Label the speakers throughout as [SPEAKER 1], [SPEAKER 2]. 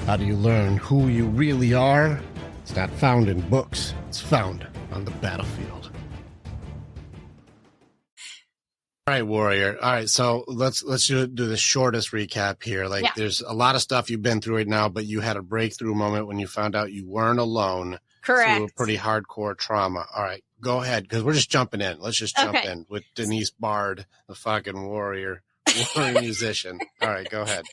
[SPEAKER 1] How do you learn who you really are? It's not found in books. It's found on the battlefield. All right, warrior. All right, so let's do the shortest recap here. There's a lot of stuff you've been through right now, but you had a breakthrough moment when you found out you weren't alone.
[SPEAKER 2] Correct.
[SPEAKER 1] Through a pretty hardcore trauma. All right, go ahead, because we're just jumping in. Let's just jump in with Denise Bard, the fucking warrior musician. All right, go ahead.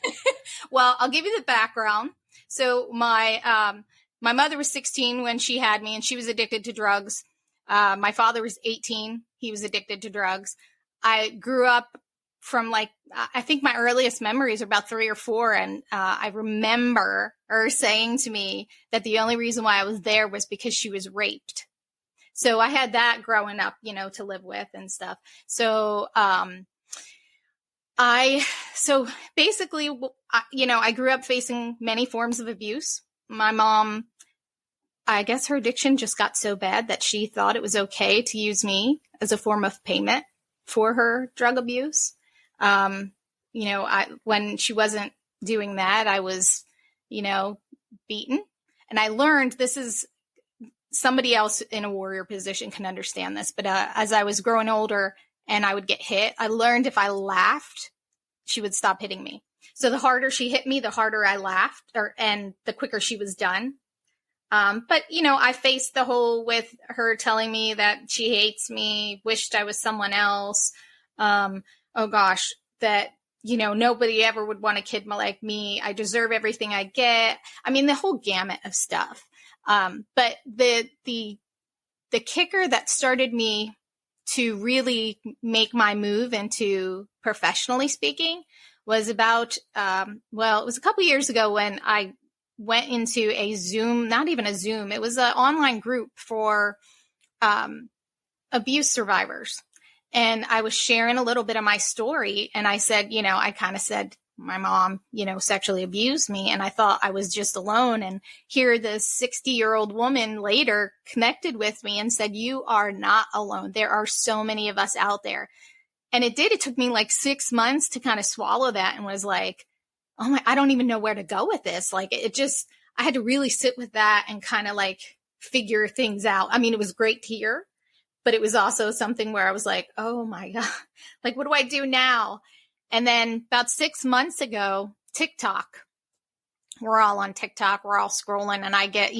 [SPEAKER 2] Well, I'll give you the background. So my mother was 16 when she had me, and she was addicted to drugs. My father was 18. He was addicted to drugs. I grew up from I think my earliest memories are about 3 or 4. And I remember her saying to me that the only reason why I was there was because she was raped. So I had that growing up, to live with and stuff. So, basically, I grew up facing many forms of abuse. My mom, I guess her addiction just got so bad that she thought it was okay to use me as a form of payment for her drug abuse. When she wasn't doing that, I was, beaten. And I learned, this is somebody else in a warrior position can understand this, but as I was growing older and I would get hit, I learned if I laughed, she would stop hitting me. So the harder she hit me, the harder I laughed, and the quicker she was done. But I faced the whole with her telling me that she hates me, wished I was someone else. That, nobody ever would want a kid like me. I deserve everything I get. I mean, the whole gamut of stuff. But the kicker that started me to really make my move into professionally speaking was about, it was a couple years ago when I went into a Zoom, not even a Zoom, it was an online group for abuse survivors. And I was sharing a little bit of my story. And I said, I kind of said, my mom, sexually abused me. And I thought I was just alone. And here this 60-year-old woman later connected with me and said, you are not alone. There are so many of us out there. And it did. It took me 6 months to kind of swallow that and was like, oh my, I don't even know where to go with this. I had to really sit with that and kind of figure things out. I mean, it was great to hear, but it was also something where I was like, oh my God, what do I do now? And then about 6 months ago, TikTok, we're all on TikTok, we're all scrolling, and I get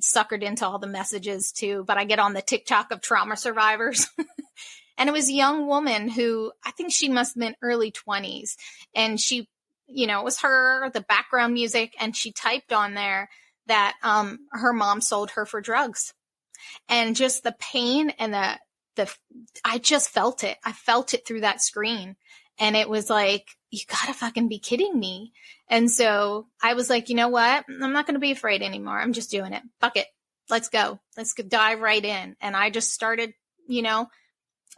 [SPEAKER 2] suckered into all the messages too, but I get on the TikTok of trauma survivors. And it was a young woman who, I think she must have been early 20s. And she, it was her, the background music, and she typed on there that her mom sold her for drugs. And just the pain and I just felt it. I felt it through that screen. And it was like, you gotta fucking be kidding me. And so I was like, you know what? I'm not going to be afraid anymore. I'm just doing it. Fuck it. Let's go. Let's dive right in. And I just started,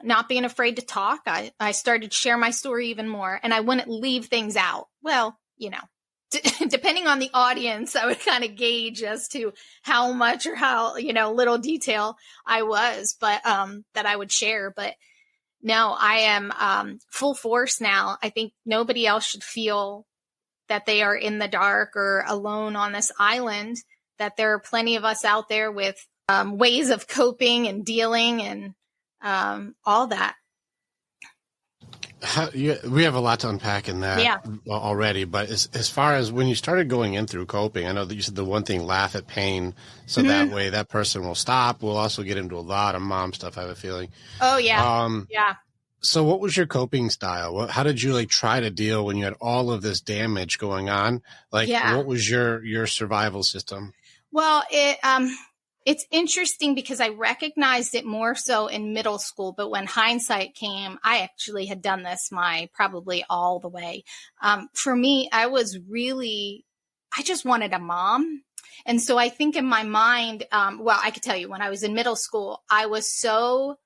[SPEAKER 2] not being afraid to talk. I started to share my story even more, and I wouldn't leave things out. Well, depending on the audience, I would kind of gauge as to how much or how, little detail I was, but, that I would share. But no, I am, full force now. I think nobody else should feel that they are in the dark or alone on this island, that there are plenty of us out there with, ways of coping and dealing and, all that.
[SPEAKER 1] We have a lot to unpack in that already, but as far as when you started going in through coping, I know that you said the one thing, laugh at pain, so that way that person will stop. We'll also get into a lot of mom stuff, I have a feeling.
[SPEAKER 2] Oh, yeah.
[SPEAKER 1] So what was your coping style? How did you try to deal when you had all of this damage going on? What was your survival system?
[SPEAKER 2] Well, it's interesting because I recognized it more so in middle school, but when hindsight came, I actually had done this probably all the way. For me, I just wanted a mom. And so I think in my mind, I could tell you when I was in middle school, I was so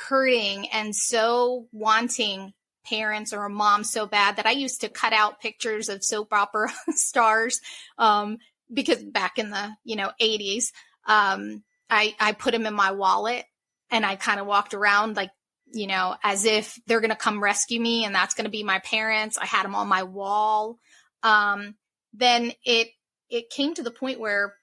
[SPEAKER 2] hurting and so wanting parents or a mom so bad that I used to cut out pictures of soap opera stars, because back in the, 80s, I put them in my wallet and I kind of walked around as if they're going to come rescue me and that's going to be my parents. I had them on my wall. Then it it came to the point where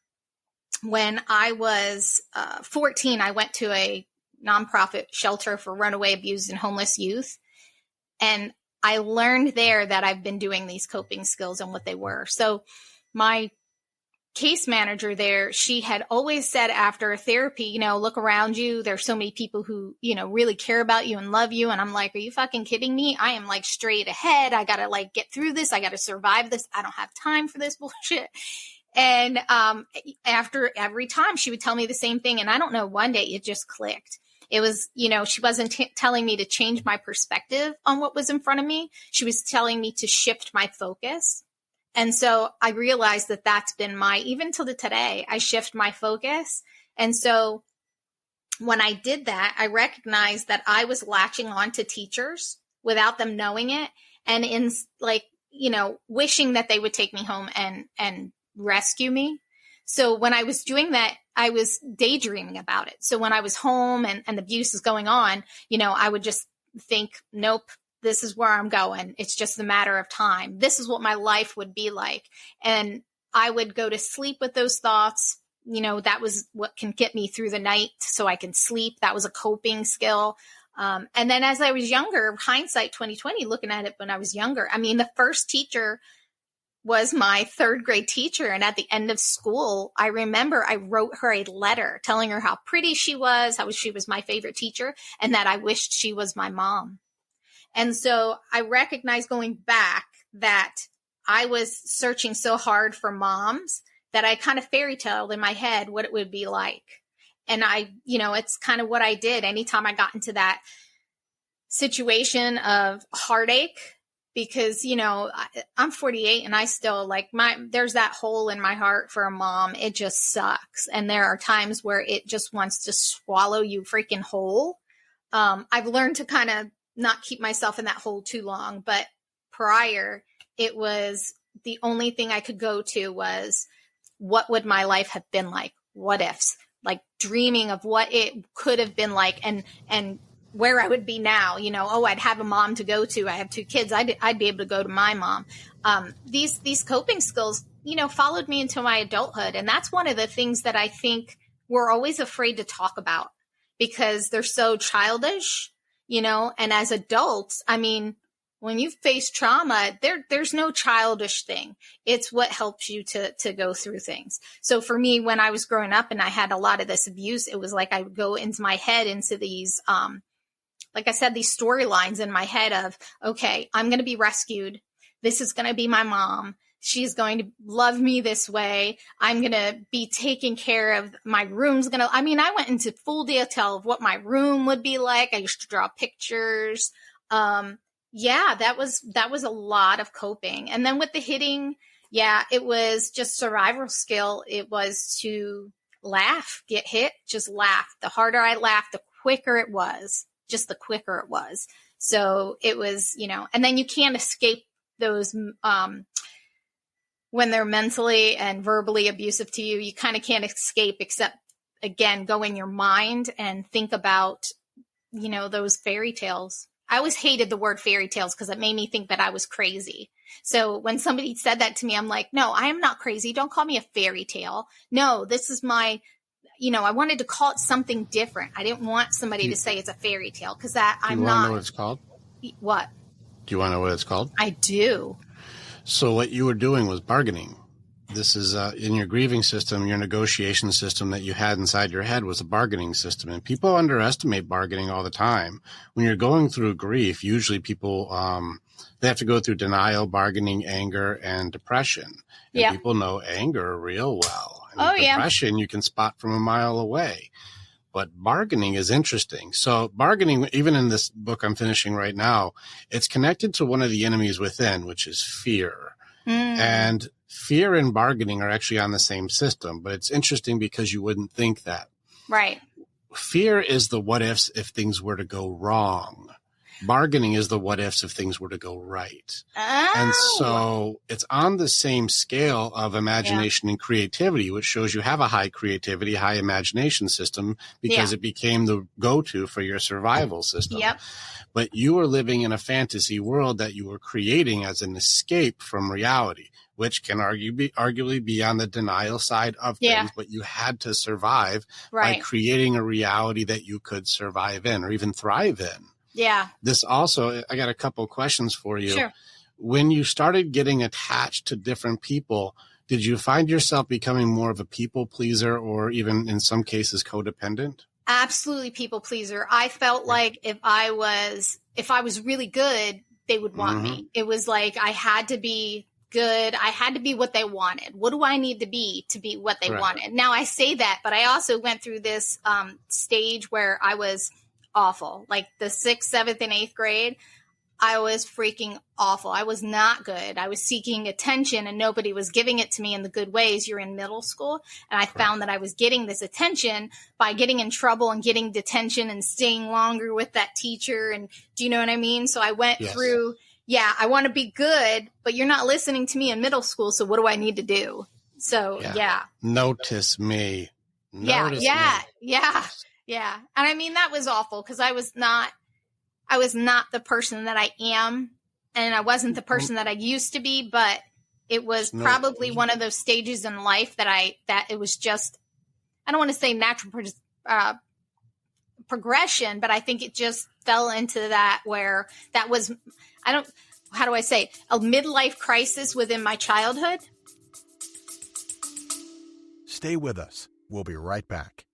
[SPEAKER 2] when I was 14, I went to a nonprofit shelter for runaway, abused, and homeless youth. And I learned there that I've been doing these coping skills and what they were. So my case manager there, she had always said after therapy, look around you. There's so many people who, really care about you and love you. And I'm like, are you fucking kidding me? I am like straight ahead. I got to like get through this. I got to survive this. I don't have time for this bullshit. And after every time she would tell me the same thing. And I don't know, one day it just clicked. It was, she wasn't telling me to change my perspective on what was in front of me. She was telling me to shift my focus. And so I realized that that's been even till today, I shift my focus. And so when I did that, I recognized that I was latching on to teachers without them knowing it. And in wishing that they would take me home and rescue me. So when I was doing that, I was daydreaming about it. So when I was home and the abuse is going on, I would just think, nope, this is where I'm going. It's just a matter of time. This is what my life would be like. And I would go to sleep with those thoughts. That was what can get me through the night so I can sleep. That was a coping skill. And then as I was younger, hindsight 2020, looking at it when I was younger, the first teacher was my third grade teacher. And at the end of school, I remember I wrote her a letter telling her how pretty she was, how she was my favorite teacher, and that I wished she was my mom. And so I recognized going back that I was searching so hard for moms that I kind of fairy taled in my head what it would be like. And it's kind of what I did. Anytime I got into that situation of heartache, because, I'm 48 and I still there's that hole in my heart for a mom. It just sucks. And there are times where it just wants to swallow you freaking whole. I've learned to kind of not keep myself in that hole too long. But prior, it was the only thing I could go to was what would my life have been like? What ifs? Like dreaming of what it could have been like and where I would be now, I'd have a mom to go to. I have 2 kids. I'd be able to go to my mom. These coping skills, followed me into my adulthood. And that's one of the things that I think we're always afraid to talk about because they're so childish, and as adults, when you face trauma, there's no childish thing. It's what helps you to go through things. So for me, when I was growing up and I had a lot of this abuse, it was like I would go into my head into these, like I said, these storylines in my head of, okay, I'm going to be rescued. This is going to be my mom. She's going to love me this way. I'm going to be taken care of. My room's going to, I went into full detail of what my room would be like. I used to draw pictures. That was a lot of coping. And then with the hitting, it was just survival skill. It was to laugh, get hit, just laugh. The harder I laughed, the quicker it was. Just the quicker it was. So it was, and then you can't escape those, when they're mentally and verbally abusive to you, you kind of can't escape except again, go in your mind and think about, those fairy tales. I always hated the word fairy tales because it made me think that I was crazy. So when somebody said that to me, I'm like, no, I am not crazy. Don't call me a fairy tale. No, this is my, I wanted to call it something different. I didn't want somebody to say it's a fairy tale because I'm not. Do you want to know
[SPEAKER 1] what it's called?
[SPEAKER 2] What?
[SPEAKER 1] Do you want to know what it's called?
[SPEAKER 2] I do.
[SPEAKER 1] So what you were doing was bargaining. This is in your grieving system, your negotiation system that you had inside your head was a bargaining system. And people underestimate bargaining all the time. When you're going through grief, usually people, they have to go through denial, bargaining, anger, and depression. And people know anger real well. And depression you can spot from a mile away. But bargaining is interesting. So bargaining, even in this book I'm finishing right now, it's connected to one of the enemies within, which is fear. And fear and bargaining are actually on the same system, but it's interesting because you wouldn't think that.
[SPEAKER 2] Right.
[SPEAKER 1] Fear is the what ifs if things were to go wrong. Bargaining is the what ifs if things were to go right.
[SPEAKER 2] Oh.
[SPEAKER 1] And so it's on the same scale of imagination and creativity, which shows you have a high creativity, high imagination system because it became the go-to for your survival system.
[SPEAKER 2] Yep.
[SPEAKER 1] But you were living in a fantasy world that you were creating as an escape from reality, which can arguably be on the denial side of things, but you had to survive by creating a reality that you could survive in or even thrive in.
[SPEAKER 2] Yeah.
[SPEAKER 1] This also, I got a couple questions for you.
[SPEAKER 2] Sure.
[SPEAKER 1] When you started getting attached to different people, did you find yourself becoming more of a people pleaser or even in some cases codependent?
[SPEAKER 2] Absolutely people pleaser. I felt like if I was really good, they would want me. It was like I had to be good. I had to be what they wanted. What do I need to be what they wanted? Now I say that, but I also went through this stage where I was awful. Like the 6th, 7th, and 8th grade, I was freaking awful. I was not good. I was seeking attention and nobody was giving it to me in the good ways. You're in middle school. And I found that I was getting this attention by getting in trouble and getting detention and staying longer with that teacher. And do you know what I mean? So I went through, I want to be good, but you're not listening to me in middle school. So what do I need to do? So,
[SPEAKER 1] Notice me.
[SPEAKER 2] Yeah. And I mean, that was awful because I was not the person that I am, and I wasn't the person that I used to be, but it was probably one of those stages in life that it was just, I don't want to say natural progression, but I think it just fell into that where that was, how do I say, a midlife crisis within my childhood.
[SPEAKER 3] Stay with us. We'll be right back.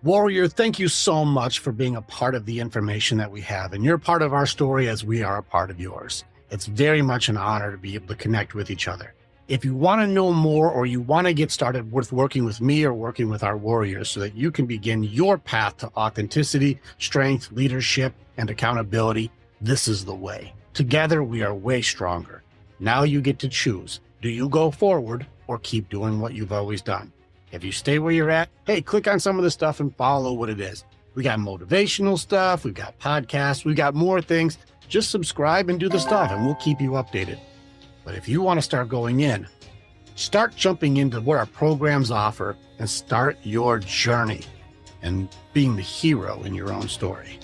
[SPEAKER 4] Warrior, thank you so much for being a part of the information that we have. And you're part of our story as we are a part of yours. It's very much an honor to be able to connect with each other. If you want to know more or you want to get started with working with me or working with our warriors so that you can begin your path to authenticity, strength, leadership, and accountability, this is the way. Together, we are way stronger. Now you get to choose. Do you go forward or keep doing what you've always done? If you stay where you're at, hey, click on some of the stuff and follow what it is. We got motivational stuff. We've got podcasts. We've got more things. Just subscribe and do the stuff and we'll keep you updated. But if you want to start going in, start jumping into what our programs offer and start your journey and being the hero in your own story.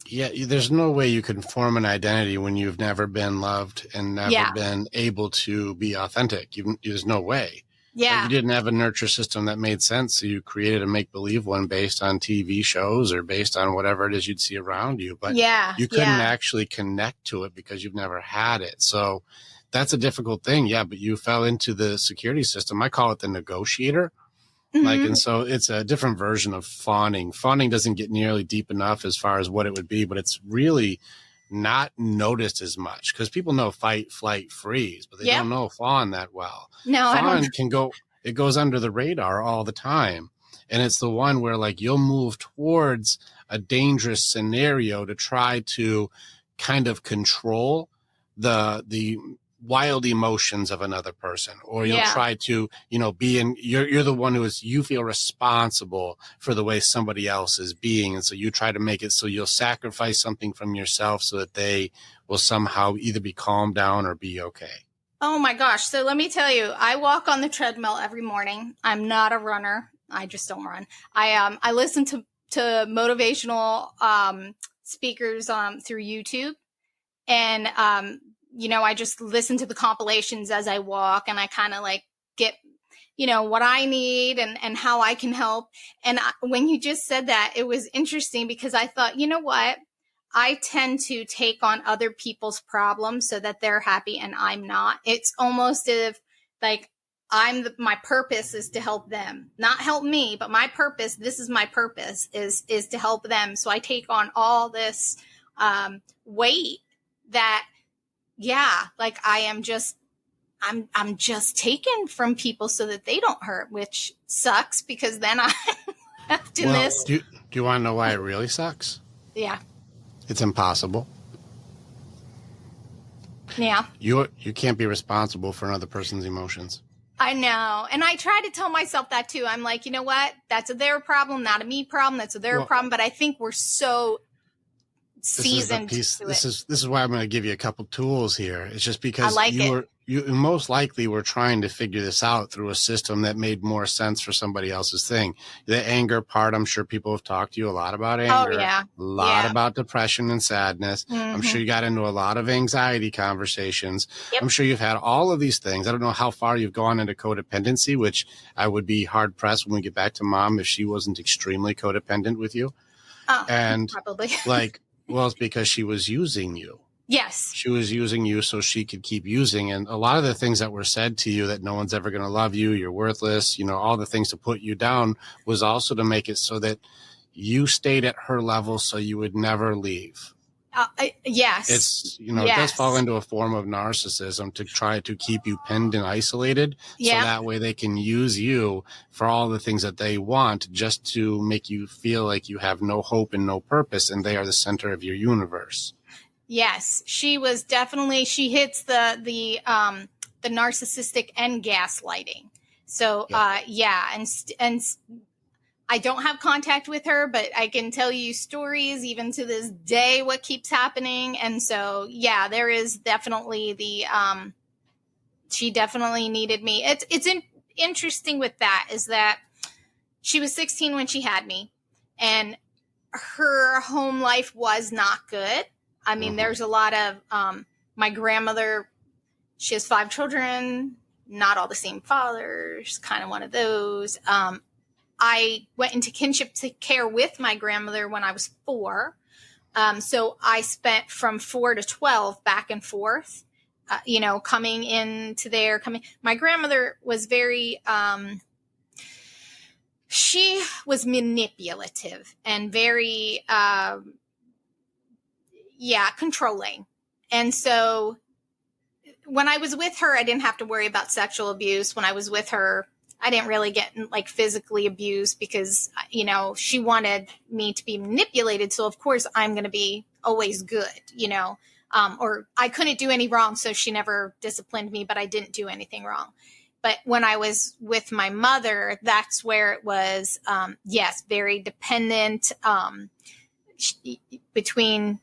[SPEAKER 1] Yeah, there's no way you can form an identity when you've never been loved and never been able to be authentic. There's no way.
[SPEAKER 2] Yeah.
[SPEAKER 1] You didn't have a nurture system that made sense, so you created a make-believe one based on TV shows or based on whatever it is you'd see around you. But you couldn't actually connect to it because you've never had it. So that's a difficult thing. Yeah, but you fell into the security system. I call it the negotiator. And so it's a different version of fawning. Fawning doesn't get nearly deep enough as far as what it would be, but it's really not noticed as much because people know fight, flight, freeze, but they don't know fawn that well.
[SPEAKER 2] No,
[SPEAKER 1] Fawn it goes under the radar all the time. And it's the one where like you'll move towards a dangerous scenario to try to kind of control the wild emotions of another person, or you'll try to, you're the one you feel responsible for the way somebody else is being. And so you try to make it so you'll sacrifice something from yourself so that they will somehow either be calmed down or be okay.
[SPEAKER 2] Oh my gosh. So let me tell you, I walk on the treadmill every morning. I'm not a runner. I just don't run. I listen to motivational speakers through YouTube, and I just listen to the compilations as I walk, and I kind of like get, what I need and how I can help. And when you just said that, it was interesting because I thought, you know what? I tend to take on other people's problems so that they're happy and I'm not. It's almost as if like my purpose is to help them, not help me, but my purpose, this is my purpose is to help them. So I take on all this weight that, like I'm just taken from people so that they don't hurt, which sucks because then I have to miss.
[SPEAKER 1] Do you want to know why it really sucks?
[SPEAKER 2] Yeah.
[SPEAKER 1] It's impossible.
[SPEAKER 2] Yeah.
[SPEAKER 1] You can't be responsible for another person's emotions.
[SPEAKER 2] I know. And I try to tell myself that too. I'm like, you know what? That's a their problem, not a me problem. That's a their problem. But I think we're so seasoned.
[SPEAKER 1] This is why I'm going to give you a couple tools here. It's just because you most likely were trying to figure this out through a system that made more sense for somebody else's thing. The anger part, I'm sure people have talked to you a lot about anger, a lot about depression and sadness. I'm sure you got into a lot of anxiety conversations. I'm sure you've had all of these things. I don't know how far you've gone into codependency, which I would be hard pressed when we get back to mom if she wasn't extremely codependent with you. And
[SPEAKER 2] probably
[SPEAKER 1] well, it's because she was using you.
[SPEAKER 2] Yes.
[SPEAKER 1] She was using you so she could keep using. And a lot of the things that were said to you, that no one's ever going to love you, you're worthless, all the things to put you down, was also to make it so that you stayed at her level so you would never leave.
[SPEAKER 2] Yes.
[SPEAKER 1] It's, it does fall into a form of narcissism to try to keep you pinned and isolated. So that way they can use you for all the things that they want, just to make you feel like you have no hope and no purpose, and they are the center of your universe.
[SPEAKER 2] Yes, she was definitely, she hits the narcissistic and gaslighting. So, and I don't have contact with her, but I can tell you stories even to this day, what keeps happening. And so, there is definitely she definitely needed me. It's interesting with that is that she was 16 when she had me, and her home life was not good. I mean, there's a lot of, my grandmother, she has 5 children, not all the same fathers, kind of one of those. I went into kinship care with my grandmother when I was 4. So I spent from 4 to 12 back and forth, coming into there, my grandmother was very, she was manipulative and very, controlling. And so when I was with her, I didn't have to worry about sexual abuse. When I was with her, I didn't really get physically abused because, she wanted me to be manipulated. So of course I'm going to be always good, or I couldn't do any wrong. So she never disciplined me, but I didn't do anything wrong. But when I was with my mother, that's where it was, very dependent, between,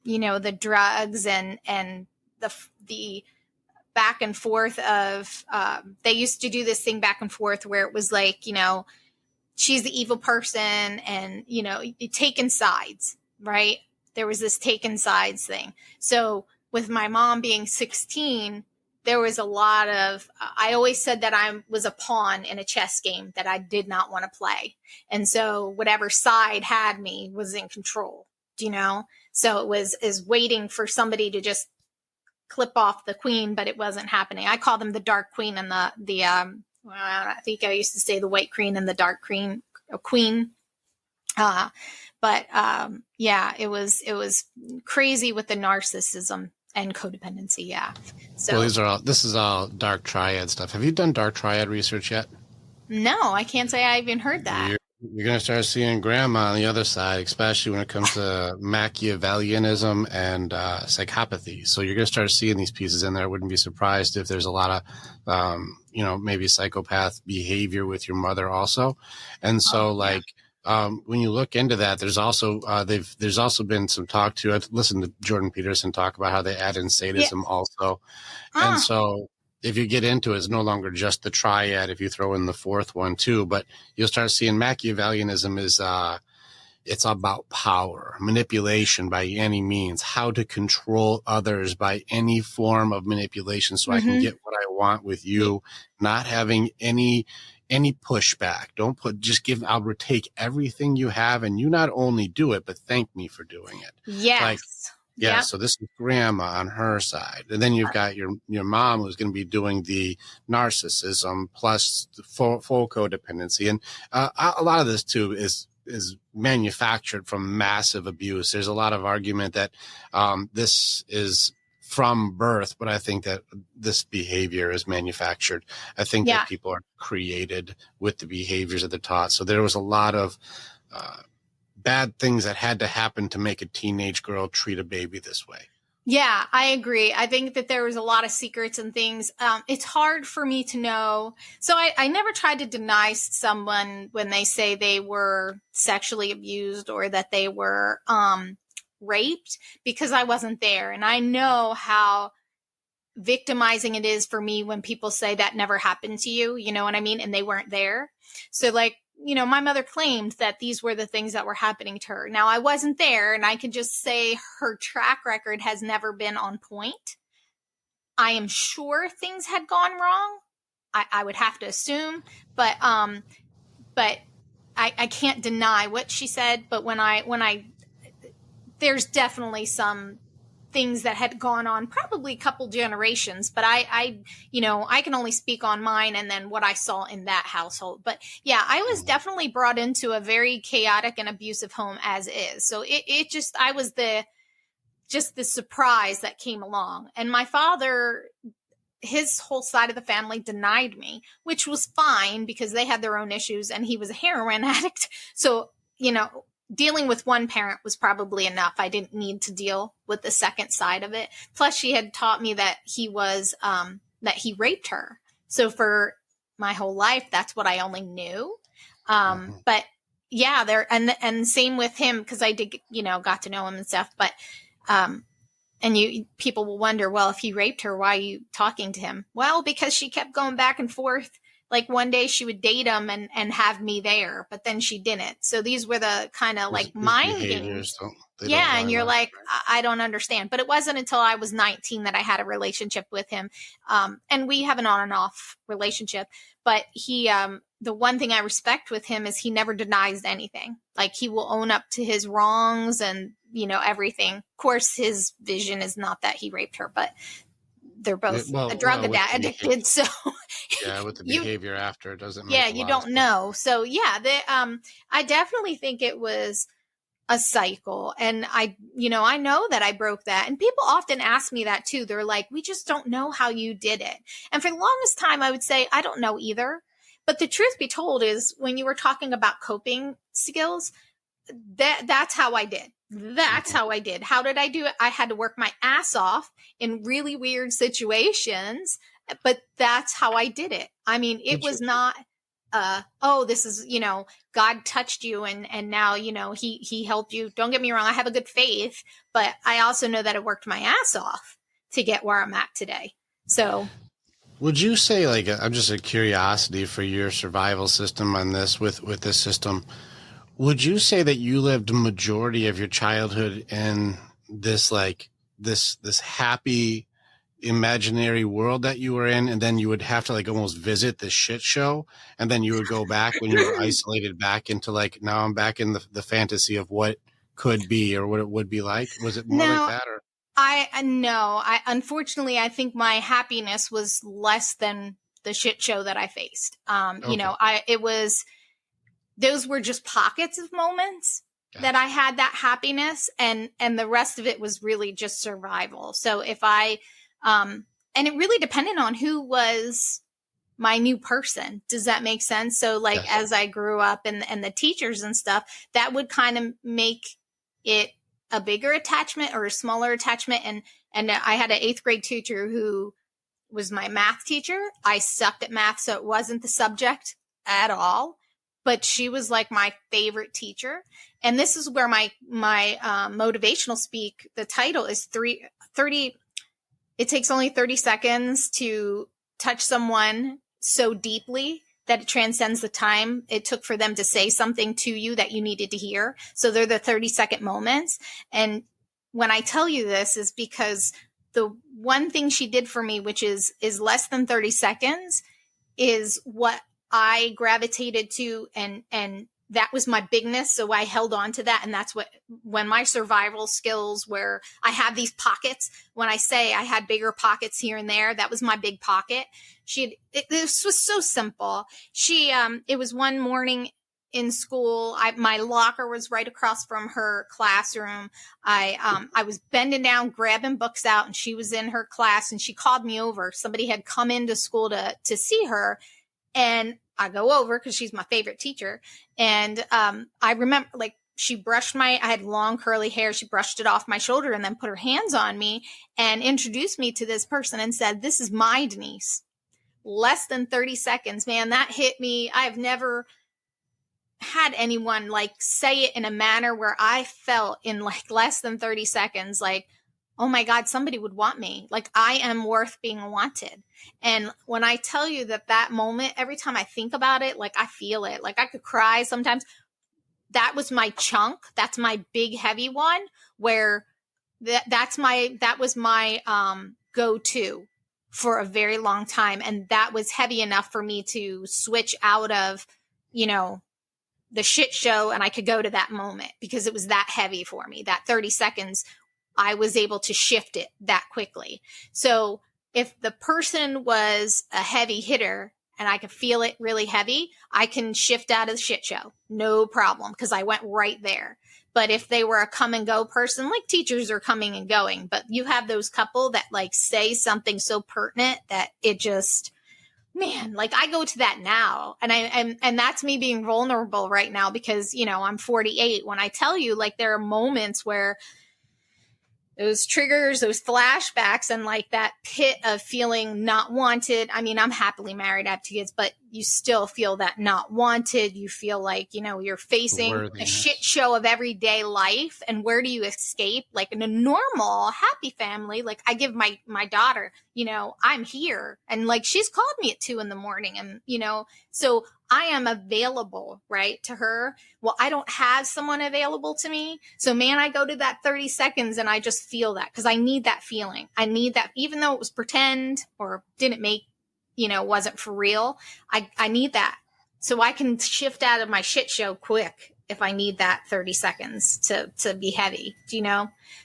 [SPEAKER 2] the drugs and the back and forth of, they used to do this thing back and forth where it was like, she's the evil person and, taking sides, right? There was this taking sides thing. So with my mom being 16, there was a lot of, I always said that I was a pawn in a chess game that I did not want to play. And so whatever side had me was in control, So it was waiting for somebody to just clip off the queen, but it wasn't happening. I call them the dark queen and I think I used to say the white queen and the dark queen. It was crazy with the narcissism and codependency. Yeah. So
[SPEAKER 1] this is all dark triad stuff. Have you done dark triad research yet?
[SPEAKER 2] No, I can't say I even heard that.
[SPEAKER 1] You're going to start seeing grandma on the other side, especially when it comes to Machiavellianism and psychopathy. So you're going to start seeing these pieces in there. I wouldn't be surprised if there's a lot of, maybe psychopath behavior with your mother also. And so when you look into that, there's also been some talk to, I've listened to Jordan Peterson talk about how they add in sadism also. And so if you get into it, it's no longer just the triad if you throw in the fourth one too, but you'll start seeing Machiavellianism is, it's about power, manipulation by any means, how to control others by any form of manipulation so I can get what I want with you, not having any pushback. I'll take everything you have and you not only do it, but thank me for doing it.
[SPEAKER 2] Yes.
[SPEAKER 1] So this is grandma on her side. And then you've got your mom who's going to be doing the narcissism plus the full codependency. And a lot of this too is manufactured from massive abuse. There's a lot of argument that this is from birth, but I think that this behavior is manufactured. I think that people are created with the behaviors that they're taught. So there was a lot of bad things that had to happen to make a teenage girl treat a baby this way.
[SPEAKER 2] Yeah, I agree. I think that there was a lot of secrets and things. It's hard for me to know. So I never tried to deny someone when they say they were sexually abused or that they were raped, because I wasn't there. And I know how victimizing it is for me when people say that never happened to you, you know what I mean? And they weren't there. So like, you know, my mother claimed that these were the things that were happening to her. Now I wasn't there, and I can just say her track record has never been on point. I am sure things had gone wrong. I would have to assume, but I can't deny what she said. But when I there's definitely some things that had gone on probably a couple generations, but I can only speak on mine and then what I saw in that household. But yeah, I was definitely brought into a very chaotic and abusive home as is. So I was the surprise that came along. And my father, his whole side of the family denied me, which was fine because they had their own issues and he was a heroin addict. So, dealing with one parent was probably enough. I didn't need to deal with the second side of it. Plus, she had taught me that he was, that he raped her. So for my whole life, that's what I only knew. But yeah, and same with him, because I did, got to know him and stuff. But, people will wonder, well, if he raped her, why are you talking to him? Well, because she kept going back and forth. Like one day she would date him and have me there, but then she didn't. So these were the kind of like mind games. Yeah. And you're like, I don't understand. But it wasn't until I was 19 that I had a relationship with him. And we have an on and off relationship. But he, the one thing I respect with him is he never denies anything. Like he will own up to his wrongs and, everything. Of course, his vision is not that he raped her, but they're both a drug addicted. So
[SPEAKER 1] yeah, with the behavior after, it doesn't make
[SPEAKER 2] yeah, you don't know. So yeah, I definitely think it was a cycle. And I know that I broke that. And people often ask me that too. They're like, we just don't know how you did it. And for the longest time, I would say, I don't know either. But the truth be told is when you were talking about coping skills, that's how I did. That's how I did. How did I do it? I had to work my ass off in really weird situations, but that's how I did it. I mean, it was not, this is, God touched you and now, he helped you. Don't get me wrong. I have a good faith, but I also know that I worked my ass off to get where I'm at today. So
[SPEAKER 1] would you say, like, I'm just a curiosity for your survival system on this with this system. Would you say that you lived a majority of your childhood in this, like, this happy imaginary world that you were in, and then you would have to like almost visit the shit show, and then you would go back when you were isolated back into like, now I'm back in the fantasy of what could be or what it would be like? Was it more like that? Or
[SPEAKER 2] unfortunately, I think my happiness was less than the shit show that I faced. Okay. Those were just pockets of moments that I had that happiness, and the rest of it was really just survival. So if I, and it really depended on who was my new person. Does that make sense? So like, as I grew up and the teachers and stuff, that would kind of make it a bigger attachment or a smaller attachment. And I had an 8th grade teacher who was my math teacher. I sucked at math, so it wasn't the subject at all. But she was like my favorite teacher. And this is where my motivational speak, the title is 30. It takes only 30 seconds to touch someone so deeply that it transcends the time it took for them to say something to you that you needed to hear. So they're the 30-second moments. And when I tell you this is because the one thing she did for me, which is less than 30 seconds, is what I gravitated to, and that was my bigness. So I held on to that. And that's when my survival skills, where I had these pockets, when I say I had bigger pockets here and there, that was my big pocket. This was so simple. It was one morning in school. My locker was right across from her classroom. I was bending down, grabbing books out, and she was in her class, and she called me over. Somebody had come into school to see her. And I go over because she's my favorite teacher. And I remember, like, I had long curly hair. She brushed it off my shoulder and then put her hands on me and introduced me to this person and said, "This is my Denise." Less than 30 seconds, man, that hit me. I've never had anyone like say it in a manner where I felt in like less than 30 seconds, like, oh my God, somebody would want me. Like, I am worth being wanted. And when I tell you that moment, every time I think about it, like I feel it, like I could cry sometimes. That was my chunk. That's my big, heavy one where that was my go-to for a very long time. And that was heavy enough for me to switch out of, the shit show, and I could go to that moment because it was that heavy for me. That 30 seconds, I was able to shift it that quickly. So if the person was a heavy hitter and I could feel it really heavy, I can shift out of the shit show. No problem, because I went right there. But if they were a come and go person, like teachers are coming and going, but you have those couple that like say something so pertinent that it just, man, like I go to that now. And that's me being vulnerable right now because, I'm 48. When I tell you, like, there are moments where those triggers, those flashbacks, and like that pit of feeling not wanted. I mean, I'm happily married, I have 2 kids, but you still feel that not wanted. You feel like, you're facing a shit show of everyday life. And where do you escape? Like in a normal, happy family, like I give my daughter, I'm here. And like, she's called me at 2 a.m. and, so I am available, right, to her. Well, I don't have someone available to me. So, man, I go to that 30 seconds and I just feel that because I need that feeling. I need that, even though it was pretend or didn't make, wasn't for real. I need that. So I can shift out of my shit show quick if I need that 30 seconds to be heavy,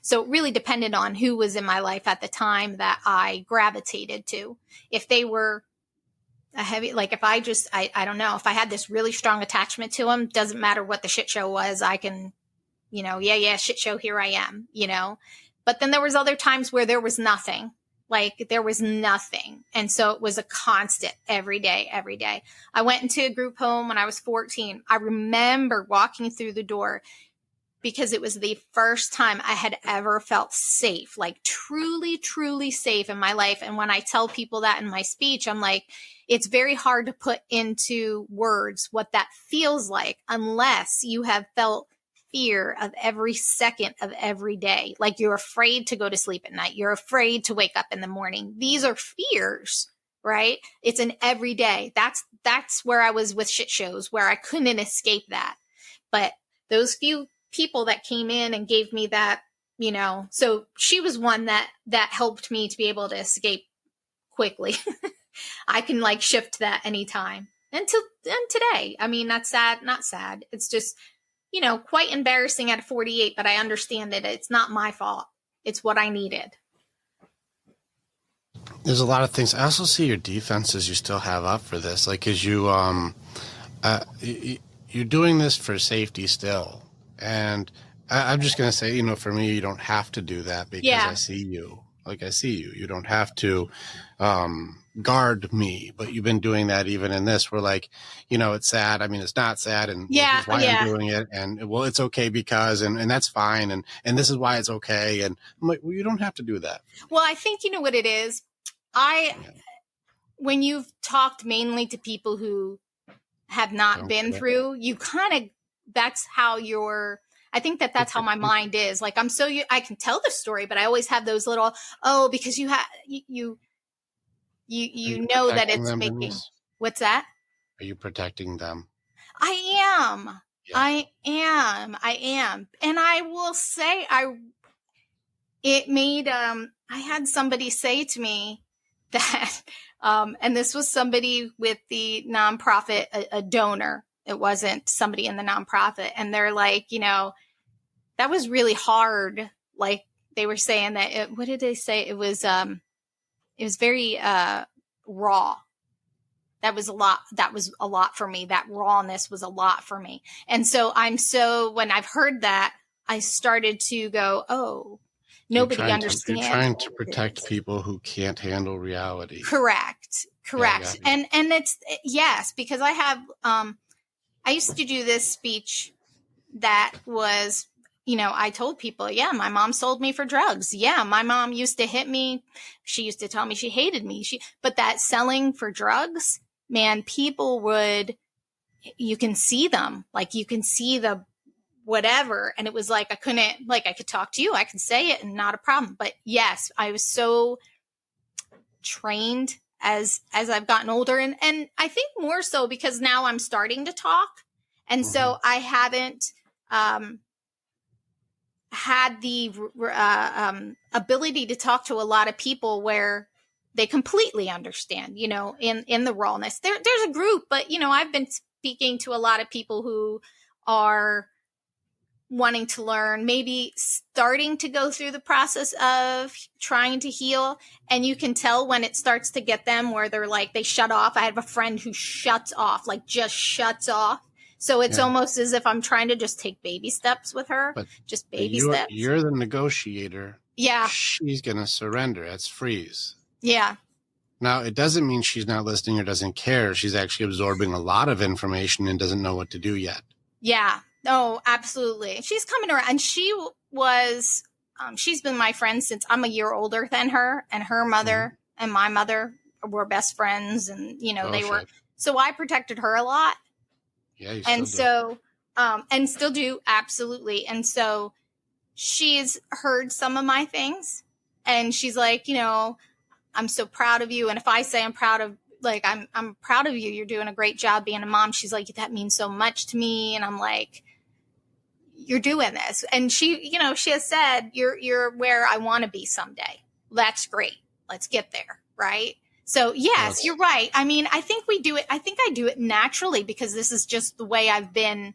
[SPEAKER 2] So it really depended on who was in my life at the time that I gravitated to. If they were a heavy, like if I don't know, if I had this really strong attachment to them, doesn't matter what the shit show was, I can, shit show, here I am, but then there was other times where there was nothing, And so it was a constant every day. I went into a group home when I was 14. I remember walking through the door because it was the first time I had ever felt safe, like truly, truly safe in my life. And when I tell people that in my speech, I'm like, it's very hard to put into words what that feels like unless you have felt fear of every second of every day. Like you're afraid to go to sleep at night. You're afraid to wake up in the morning. These are fears, right? It's an everyday. That's where I was with shit shows, where I couldn't escape that. But those few people that came in and gave me that, so she was one that helped me to be able to escape quickly. I can like shift that anytime. And today, I mean, that's sad, not sad. It's just, quite embarrassing at 48, but I understand that it's not my fault. It's what I needed.
[SPEAKER 1] There's a lot of things. I also see your defenses you still have up for this. Like, cause you're doing this for safety still. And I'm just going to say, for me, you don't have to do that because I see you. Like I see you. You don't have to guard me, but you've been doing that even in this. We're like, it's sad. I mean, it's not sad, and this is why I'm doing it. And well, it's okay because, and that's fine. And this is why it's okay. And I'm like, well, you don't have to do that.
[SPEAKER 2] Well, I think you know what it is. When you've talked mainly to people who have not been through, you kind of, that's how I think that's how my mind is. Like, I can tell the story, but I always have those little, because you know that it's making, Denise? What's that?
[SPEAKER 1] Are you protecting them?
[SPEAKER 2] I am. Yeah. I am. And I will say, it made, I had somebody say to me that, and this was somebody with the nonprofit, a donor. It wasn't somebody in the nonprofit. And they're like, that was really hard. Like they were saying that, what did they say? It was very raw. That was a lot for me. That rawness was a lot for me. And so when I've heard that, I started to go, oh, nobody understands.
[SPEAKER 1] You're trying to protect people who can't handle reality.
[SPEAKER 2] Correct. Yeah, and it's, yes, because I have, I used to do this speech that was, I told people, yeah, my mom sold me for drugs. Yeah, my mom used to hit me. She used to tell me she hated me. But that selling for drugs, man, people you can see them. Like, you can see the whatever. And it was like, I could talk to you. I could say it and not a problem. But yes, I was so trained as I've gotten older. And I think more so because now I'm starting to talk. And so I haven't had the ability to talk to a lot of people where they completely understand, in the rawness. There's a group, but, I've been speaking to a lot of people who are wanting to learn, maybe starting to go through the process of trying to heal. And you can tell when it starts to get them where they're like, they shut off. I have a friend who shuts off, like just shuts off. So it's almost as if I'm trying to just take baby steps with her, just baby steps.
[SPEAKER 1] You're the negotiator.
[SPEAKER 2] Yeah.
[SPEAKER 1] She's going to surrender. That's freeze.
[SPEAKER 2] Yeah.
[SPEAKER 1] Now, it doesn't mean she's not listening or doesn't care. She's actually absorbing a lot of information and doesn't know what to do yet.
[SPEAKER 2] Yeah. Oh, absolutely. She's coming around. And she was, she's been my friend since I'm a year older than her. And her mother and my mother were best friends. And, were. So I protected her a lot.
[SPEAKER 1] Yeah, you
[SPEAKER 2] and
[SPEAKER 1] still do.
[SPEAKER 2] And still do. Absolutely. And so she's heard some of my things and she's like, I'm so proud of you. And if I say I'm proud of, like, I'm proud of you, you're doing a great job being a mom. She's like, that means so much to me. And I'm like, you're doing this. And she, she has said, you're where I want to be someday. That's great. Let's get there. Right. So yes, you're right. I mean, I think we do it. I think I do it naturally because this is just the way I've been.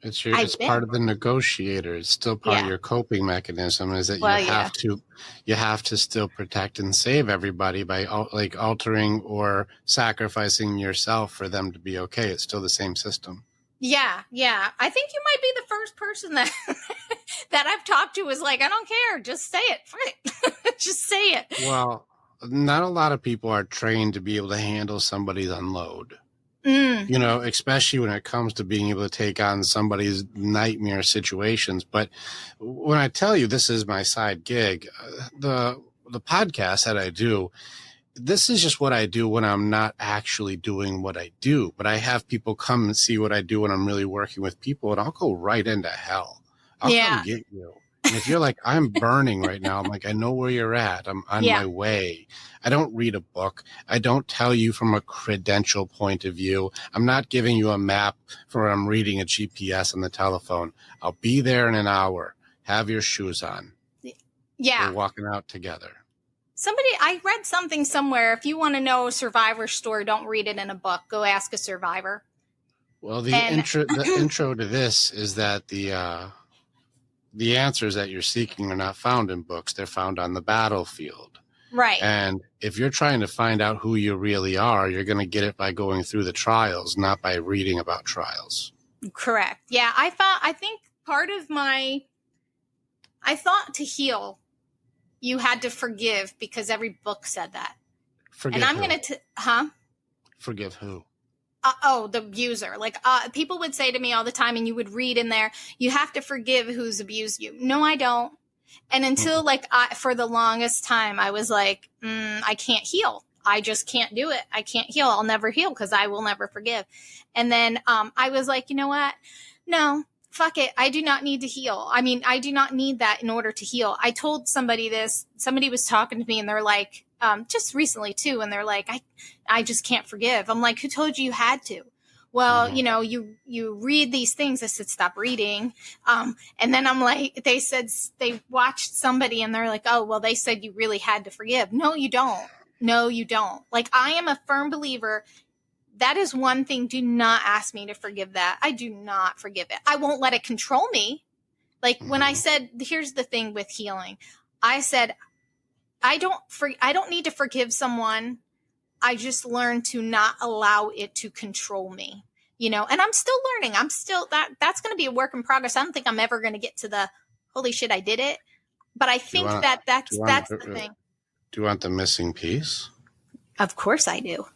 [SPEAKER 1] It's part of the negotiator. It's still part of your coping mechanism is that you have to still protect and save everybody by altering or sacrificing yourself for them to be okay. It's still the same system.
[SPEAKER 2] Yeah. Yeah. I think you might be the first person that, that I've talked to is like, I don't care. Just say it. Just say it.
[SPEAKER 1] Well, not a lot of people are trained to be able to handle somebody's unload. Especially when it comes to being able to take on somebody's nightmare situations. But when I tell you this is my side gig, the podcast that I do, this is just what I do when I'm not actually doing what I do. But I have people come and see what I do when I'm really working with people, and I'll go right into hell. I'll come get you. And if you're like, I'm burning right now, I'm like, I know where you're at. I'm on my way. I don't read a book. I don't tell you from a credential point of view. I'm not giving you a map for I'm reading a GPS on the telephone. I'll be there in an hour. Have your shoes on.
[SPEAKER 2] Yeah.
[SPEAKER 1] We're walking out together.
[SPEAKER 2] I read something somewhere. If you want to know a survivor story, don't read it in a book. Go ask a survivor.
[SPEAKER 1] Well, the intro to this is that the answers that you're seeking are not found in books. They're found on the battlefield.
[SPEAKER 2] Right.
[SPEAKER 1] And if you're trying to find out who you really are, you're going to get it by going through the trials, not by reading about trials. Correct.
[SPEAKER 2] Yeah. I think part of I thought to heal, you had to forgive because every book said that.
[SPEAKER 1] Forgive
[SPEAKER 2] and I'm
[SPEAKER 1] who?
[SPEAKER 2] going to,
[SPEAKER 1] Forgive who?
[SPEAKER 2] The abuser. Like, people would say to me all the time, and you would read in there, you have to forgive who's abused you. No, I don't. And until for the longest time, I was like, I can't heal. I just can't do it. I can't heal. I'll never heal because I will never forgive. And then I was like, you know what? No, fuck it. I do not need to heal. I mean, I do not need that in order to heal. I told somebody this. Somebody was talking to me and they're like, just recently too. And they're like, I just can't forgive. I'm like, who told you had to? Well, you read these things. I said, stop reading. And then I'm like, they said they watched somebody and they're like, oh, well, they said you really had to forgive. No, you don't. No, you don't. Like, I am a firm believer. That is one thing. Do not ask me to forgive that. I do not forgive it. I won't let it control me. Like when I said, here's the thing with healing. I said, I don't need to forgive someone. I just learned to not allow it to control me, and I'm still learning. I'm still that's going to be a work in progress. I don't think I'm ever going to get to the holy shit, I did it. But I think that's the thing.
[SPEAKER 1] Do you want the missing piece?
[SPEAKER 2] Of course I do.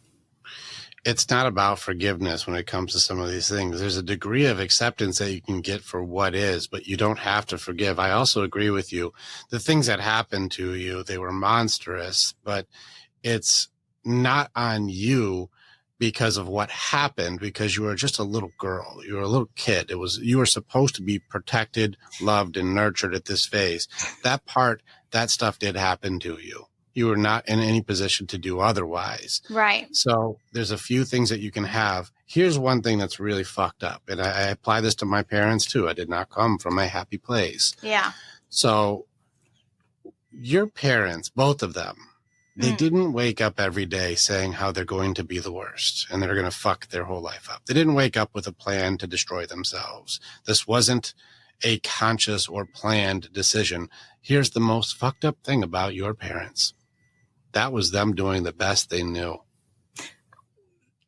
[SPEAKER 1] it's not about forgiveness when it comes to some of these things. There's a degree of acceptance that you can get for what is, but you don't have to forgive. I also agree with you. The things that happened to you, they were monstrous, but it's not on you because of what happened, because you were just a little girl. You were a little kid. You were supposed to be protected, loved, and nurtured at this phase. That stuff did happen to you. You were not in any position to do otherwise.
[SPEAKER 2] Right.
[SPEAKER 1] So there's a few things that you can have. Here's one thing that's really fucked up. And I apply this to my parents too. I did not come from a happy place.
[SPEAKER 2] Yeah.
[SPEAKER 1] So your parents, both of them, they didn't wake up every day saying how they're going to be the worst and they're going to fuck their whole life up. They didn't wake up with a plan to destroy themselves. This wasn't a conscious or planned decision. Here's the most fucked up thing about your parents. That was them doing the best they knew.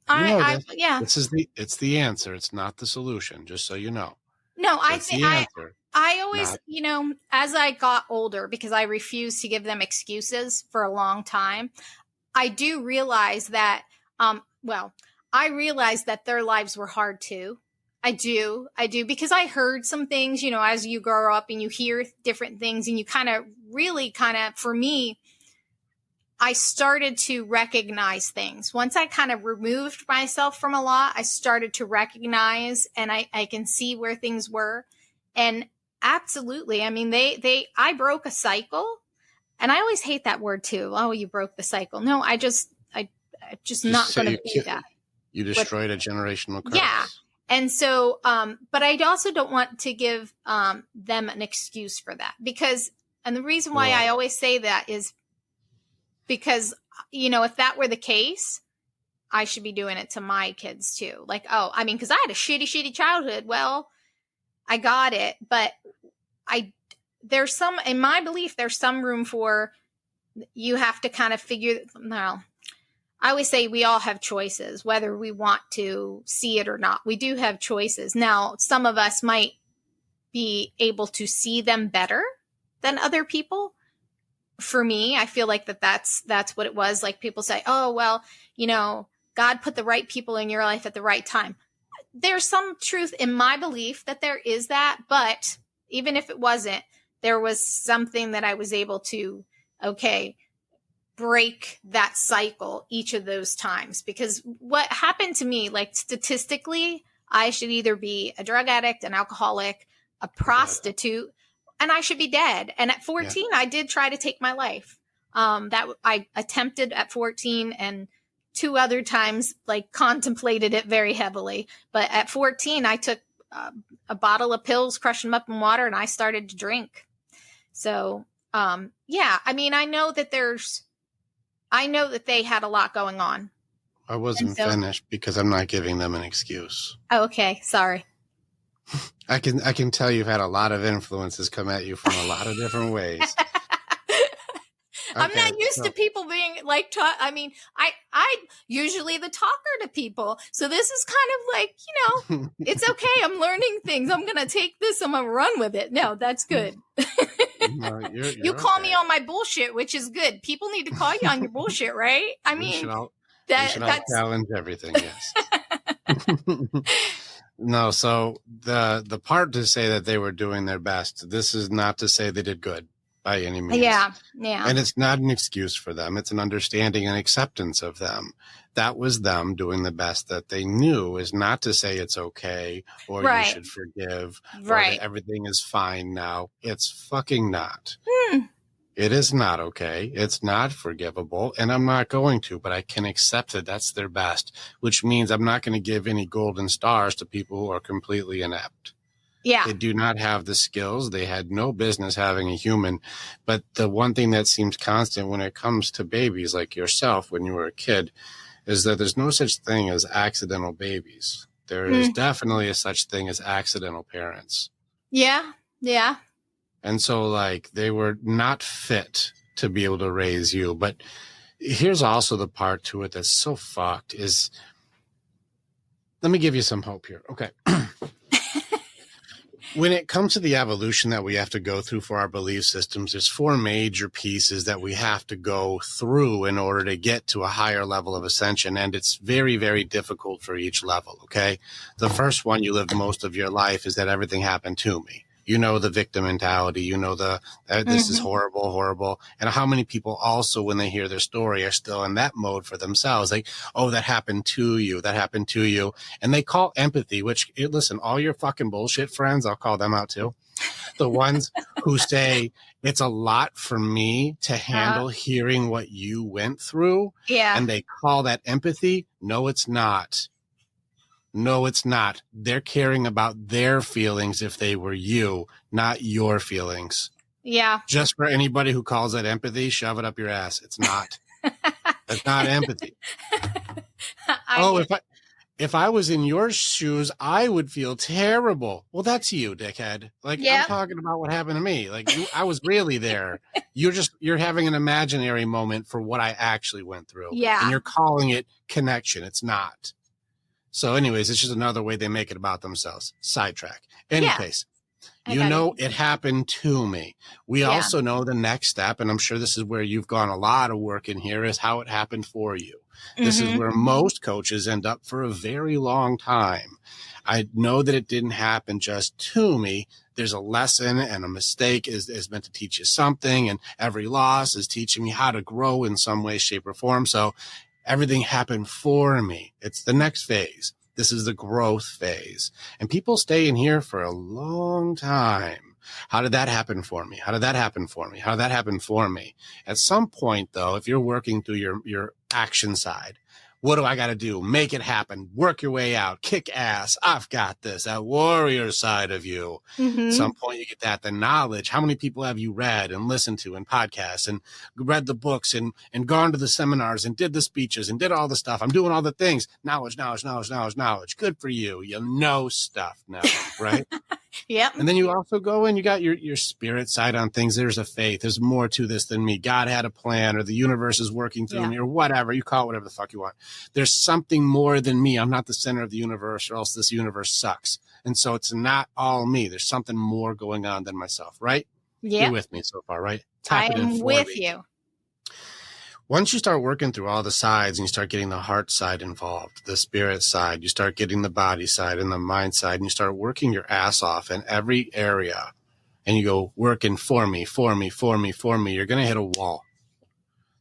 [SPEAKER 2] Yeah.
[SPEAKER 1] It's the answer. It's not the solution, just so you know.
[SPEAKER 2] No, I think I always, as I got older, because I refused to give them excuses for a long time, I do realize that, I realized that their lives were hard too. I do, because I heard some things, as you grow up and you hear different things and you for me, I started to recognize things. Once I kind of removed myself from a lot, I started to recognize and I can see where things were. And absolutely, I mean, I broke a cycle, and I always hate that word too. Oh, you broke the cycle. No, I'm just not going to be that.
[SPEAKER 1] You destroyed a generational curse.
[SPEAKER 2] Yeah. And so, but I also don't want to give them an excuse for that and the reason why I always say that is because, if that were the case, I should be doing it to my kids too. Like, because I had a shitty childhood. Well, I got it, but in my belief, there's some room for, you have to kind of I always say we all have choices, whether we want to see it or not. We do have choices. Now, some of us might be able to see them better than other people. For me, I feel like that's what it was. Like people say, oh, well, God put the right people in your life at the right time. There's some truth in my belief that there is that, but even if it wasn't, there was something that I was able to, break that cycle each of those times. Because what happened to me, like statistically, I should either be a drug addict, an alcoholic, a prostitute, and I should be dead. And at 14, I did try to take my life. That I attempted at 14, and 2 other times, contemplated it very heavily. But at 14, I took a bottle of pills, crushed them up in water, and I started to drink. So, I mean, I know that they had a lot going on.
[SPEAKER 1] I wasn't finished because I'm not giving them an excuse.
[SPEAKER 2] Oh, okay. Sorry.
[SPEAKER 1] I can tell you've had a lot of influences come at you from a lot of different ways.
[SPEAKER 2] I'm not used to people being I usually the talker to people. So this is kind of it's okay. I'm learning things. I'm going to take this. I'm going to run with it. No, that's good.
[SPEAKER 1] No, you're
[SPEAKER 2] you call me on my bullshit, which is good. People need to call you on your bullshit, right? I mean,
[SPEAKER 1] that's challenge everything. Yes. No. So the part to say that they were doing their best, this is not to say they did good by any means.
[SPEAKER 2] Yeah.
[SPEAKER 1] And it's not an excuse for them. It's an understanding and acceptance of them. That was them doing the best that they knew, is not to say it's okay or you should forgive or that everything is fine now. It's fucking not. It is not okay. It's not forgivable, and I'm not going to, but I can accept that that's their best, which means I'm not going to give any golden stars to people who are completely inept.
[SPEAKER 2] Yeah.
[SPEAKER 1] They do not have the skills. They had no business having a human. But the one thing that seems constant when it comes to babies like yourself when you were a kid is that there's no such thing as accidental babies. There is definitely a such thing as accidental parents.
[SPEAKER 2] Yeah. Yeah.
[SPEAKER 1] And so they were not fit to be able to raise you. But here's also the part to it that's so fucked is, let me give you some hope here. Okay. When it comes to the evolution that we have to go through for our belief systems, there's 4 major pieces that we have to go through in order to get to a higher level of ascension. And it's very, very difficult for each level. Okay. The first one you lived most of your life is that everything happened to me. You know, the victim mentality, you know, this is horrible, horrible. And how many people also, when they hear their story, are still in that mode for themselves. Like, oh, that happened to you. That happened to you. And they call empathy, which, listen, all your fucking bullshit friends, I'll call them out too. The ones who say it's a lot for me to handle hearing what you went through.
[SPEAKER 2] Yeah.
[SPEAKER 1] And they call that empathy. No, it's not. No, it's not. They're caring about their feelings if they were you, not your feelings.
[SPEAKER 2] Yeah.
[SPEAKER 1] Just for anybody who calls that empathy, shove it up your ass. It's not. It's not empathy. If I was in your shoes, I would feel terrible. Well, that's you, dickhead. Like, I'm talking about what happened to me. Like, I was really there. You're having an imaginary moment for what I actually went through.
[SPEAKER 2] Yeah.
[SPEAKER 1] And you're calling it connection. It's not. So anyways, it's just another way they make it about themselves. Sidetrack. Any case, you know, it happened to me. We also know the next step, and I'm sure this is where you've gone a lot of work in here, is how it happened for you. This is where most coaches end up for a very long time. I know that it didn't happen just to me. There's a lesson, and a mistake is meant to teach you something, and every loss is teaching me how to grow in some way, shape, or form. So everything happened for me. It's the next phase. This is the growth phase. And people stay in here for a long time. How did that happen for me? How did that happen for me? How did that happen for me? At some point, though, if you're working through your action side, what do I got to do? Make it happen. Work your way out. Kick ass. I've got this. That warrior side of you. At some point you get that. The knowledge. How many people have you read and listened to and podcasts and read the books and gone to the seminars and did the speeches and did all the stuff? I'm doing all the things. Knowledge. Good for you. You know stuff now, right?
[SPEAKER 2] Yep.
[SPEAKER 1] And then you also go and you got your spirit side on things. There's a faith. There's more to this than me. God had a plan, or the universe is working through me, or whatever. You call it whatever the fuck you want. There's something more than me. I'm not the center of the universe, or else this universe sucks. And so it's not all me. There's something more going on than myself, right?
[SPEAKER 2] Yeah.
[SPEAKER 1] You're with me so far, right?
[SPEAKER 2] I am with you.
[SPEAKER 1] Once you start working through all the sides and you start getting the heart side involved, the spirit side, you start getting the body side and the mind side, and you start working your ass off in every area, and you go working for me, you're going to hit a wall.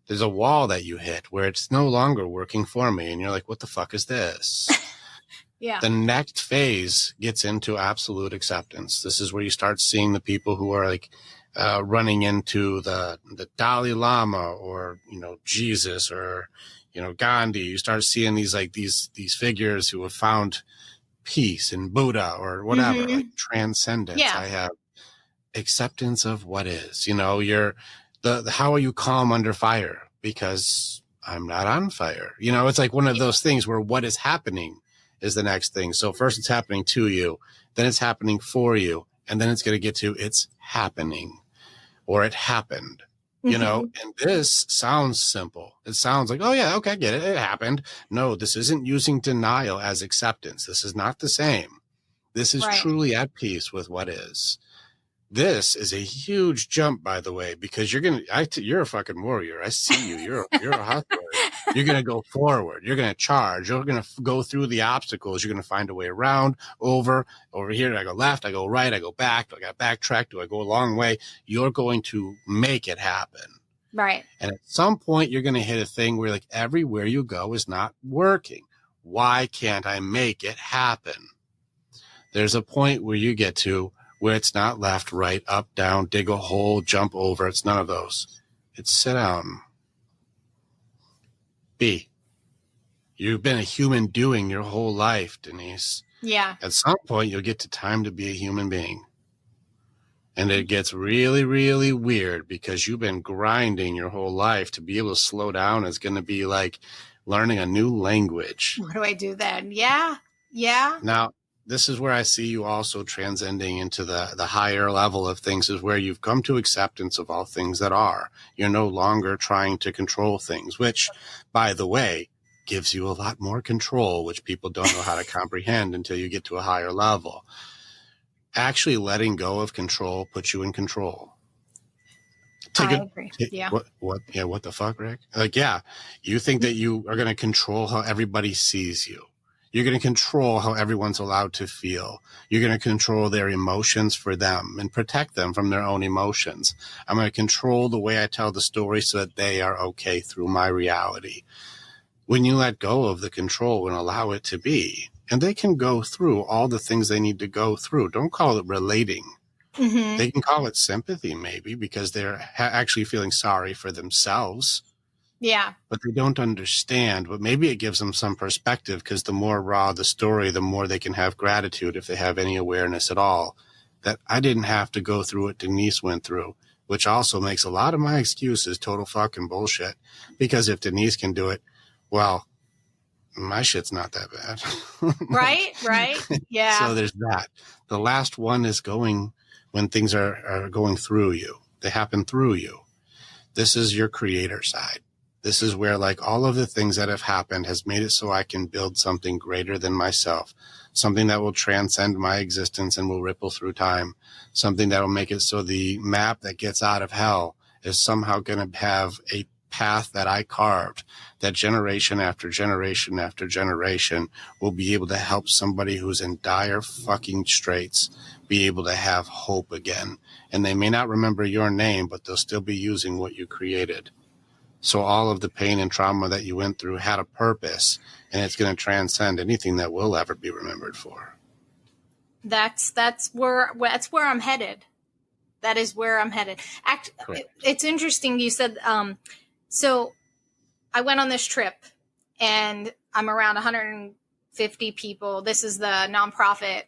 [SPEAKER 1] There's a wall that you hit where it's no longer working for me. And you're like, what the fuck is this?
[SPEAKER 2] Yeah.
[SPEAKER 1] The next phase gets into absolute acceptance. This is where you start seeing the people who are like, running into the Dalai Lama, or, you know, Jesus, or, you know, Gandhi. You start seeing these figures who have found peace, and Buddha, or whatever, like transcendence.
[SPEAKER 2] Yeah.
[SPEAKER 1] I have acceptance of what is, you know, how are you calm under fire? Because I'm not on fire. You know, it's like one of those things where what is happening is the next thing. So first it's happening to you, then it's happening for you, and then it's going to get to it's happening. Or it happened, you know, and this sounds simple. It sounds like, oh yeah, okay, I get it. It happened. No, this isn't using denial as acceptance. This is not the same. This is truly at peace with what is. This is a huge jump, by the way, because you're a fucking warrior. I see you. You're a hustler. You're going to go forward. You're going to charge. You're going to go through the obstacles. You're going to find a way around, over here. Do I go left? I go right. I go back. Do I got backtrack? Do I go a long way? You're going to make it happen.
[SPEAKER 2] Right.
[SPEAKER 1] And at some point, you're going to hit a thing where like everywhere you go is not working. Why can't I make it happen? There's a point where you get to where it's not left, right, up, down, dig a hole, jump over. It's none of those. It's sit down. Be. You've been a human doing your whole life, Denise.
[SPEAKER 2] Yeah. At
[SPEAKER 1] some point, you'll get to time to be a human being. And it gets really, really weird because you've been grinding your whole life. To be able to slow down is going to be like learning a new language.
[SPEAKER 2] Where do I do that? Yeah. Yeah.
[SPEAKER 1] Now, this is where I see you also transcending into the higher level of things, is where you've come to acceptance of all things that are. You're no longer trying to control things, which, by the way, gives you a lot more control, which people don't know how to comprehend until you get to a higher level. actually letting go of control puts you in control.
[SPEAKER 2] I agree. Yeah.
[SPEAKER 1] What the fuck, Rick? Like, yeah, you think that you are going to control how everybody sees you. You're going to control how everyone's allowed to feel. You're going to control their emotions for them and protect them from their own emotions. I'm going to control the way I tell the story so that they are okay through my reality. When you let go of the control and allow it to be, and they can go through all the things they need to go through. Don't call it relating. Mm-hmm. They can call it sympathy, maybe, because they're actually feeling sorry for themselves.
[SPEAKER 2] Yeah.
[SPEAKER 1] But they don't understand. But maybe it gives them some perspective, because the more raw the story, the more they can have gratitude, if they have any awareness at all, that I didn't have to go through what Denise went through, which also makes a lot of my excuses total fucking bullshit. Because if Denise can do it, well, my shit's not that bad.
[SPEAKER 2] Right. Yeah.
[SPEAKER 1] So there's that. The last one is going when things are going through you. They happen through you. This is your creator side. This is where, like, all of the things that have happened has made it so I can build something greater than myself, something that will transcend my existence and will ripple through time, something that will make it so the map that gets out of hell is somehow going to have a path that I carved, that generation after generation after generation will be able to help somebody who's in dire fucking straits be able to have hope again. And they may not remember your name, but they'll still be using what you created. So all of the pain and trauma that you went through had a purpose, and it's going to transcend anything that we'll ever be remembered for.
[SPEAKER 2] That's where I'm headed. That is where I'm headed. It's interesting you said, so I went on this trip, and I'm around 150 people. This is the nonprofit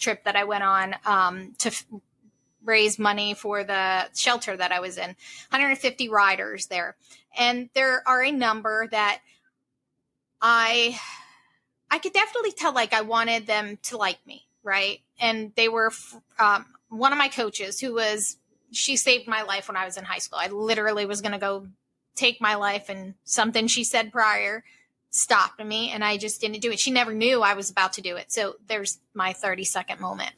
[SPEAKER 2] trip that I went on to raise money for the shelter that I was in. 150 riders there. And there are a number that I could definitely tell, like, I wanted them to like me, right? And they were one of my coaches she saved my life when I was in high school. I literally was going to go take my life, and something she said prior stopped me, and I just didn't do it. She never knew I was about to do it. So there's my 30-second moment.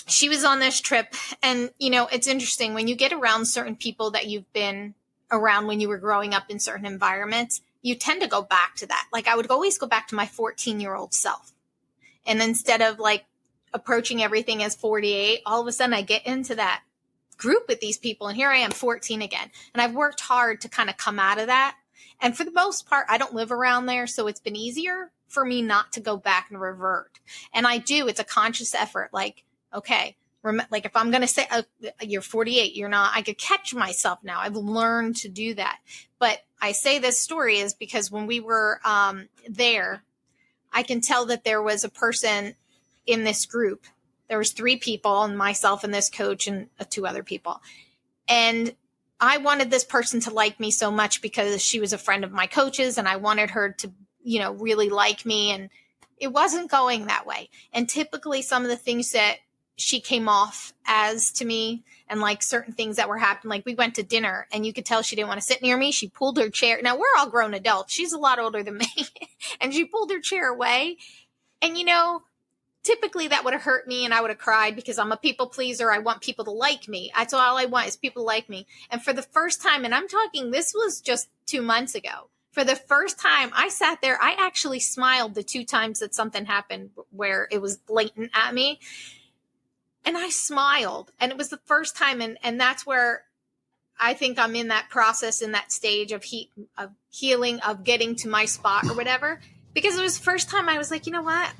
[SPEAKER 2] She was on this trip, and, it's interesting when you get around certain people that you've been around when you were growing up in certain environments, you tend to go back to that. Like, I would always go back to my 14-year-old self. And instead of, like, approaching everything as 48, all of a sudden I get into that group with these people, and here I am 14 again. And I've worked hard to kind of come out of that. And for the most part, I don't live around there, so it's been easier for me not to go back and revert. And I do. It's a conscious effort. Like, okay, like, if I'm going to say, you're 48, you're not, I could catch myself now. I've learned to do that. But I say this story is because when we were there, I can tell that there was a person in this group. There was 3 people, and myself and this coach and 2 other people. And I wanted this person to like me so much because she was a friend of my coach's, and I wanted her to, really like me. And it wasn't going that way. And typically some of the things that she came off as to me, and, like, certain things that were happening, like, we went to dinner and you could tell she didn't want to sit near me. She pulled her chair. Now, we're all grown adults. She's a lot older than me. And she pulled her chair away. And, typically that would have hurt me, and I would have cried because I'm a people pleaser. I want people to like me. That's all I want, is people to like me. And for the first time, and I'm talking, this was just 2 months ago. For the first time, I sat there. I actually smiled the 2 times that something happened where it was blatant at me. And I smiled, and it was the first time. And that's where I think I'm in that process, in that stage of healing, of getting to my spot or whatever, because it was the first time I was like, you know what?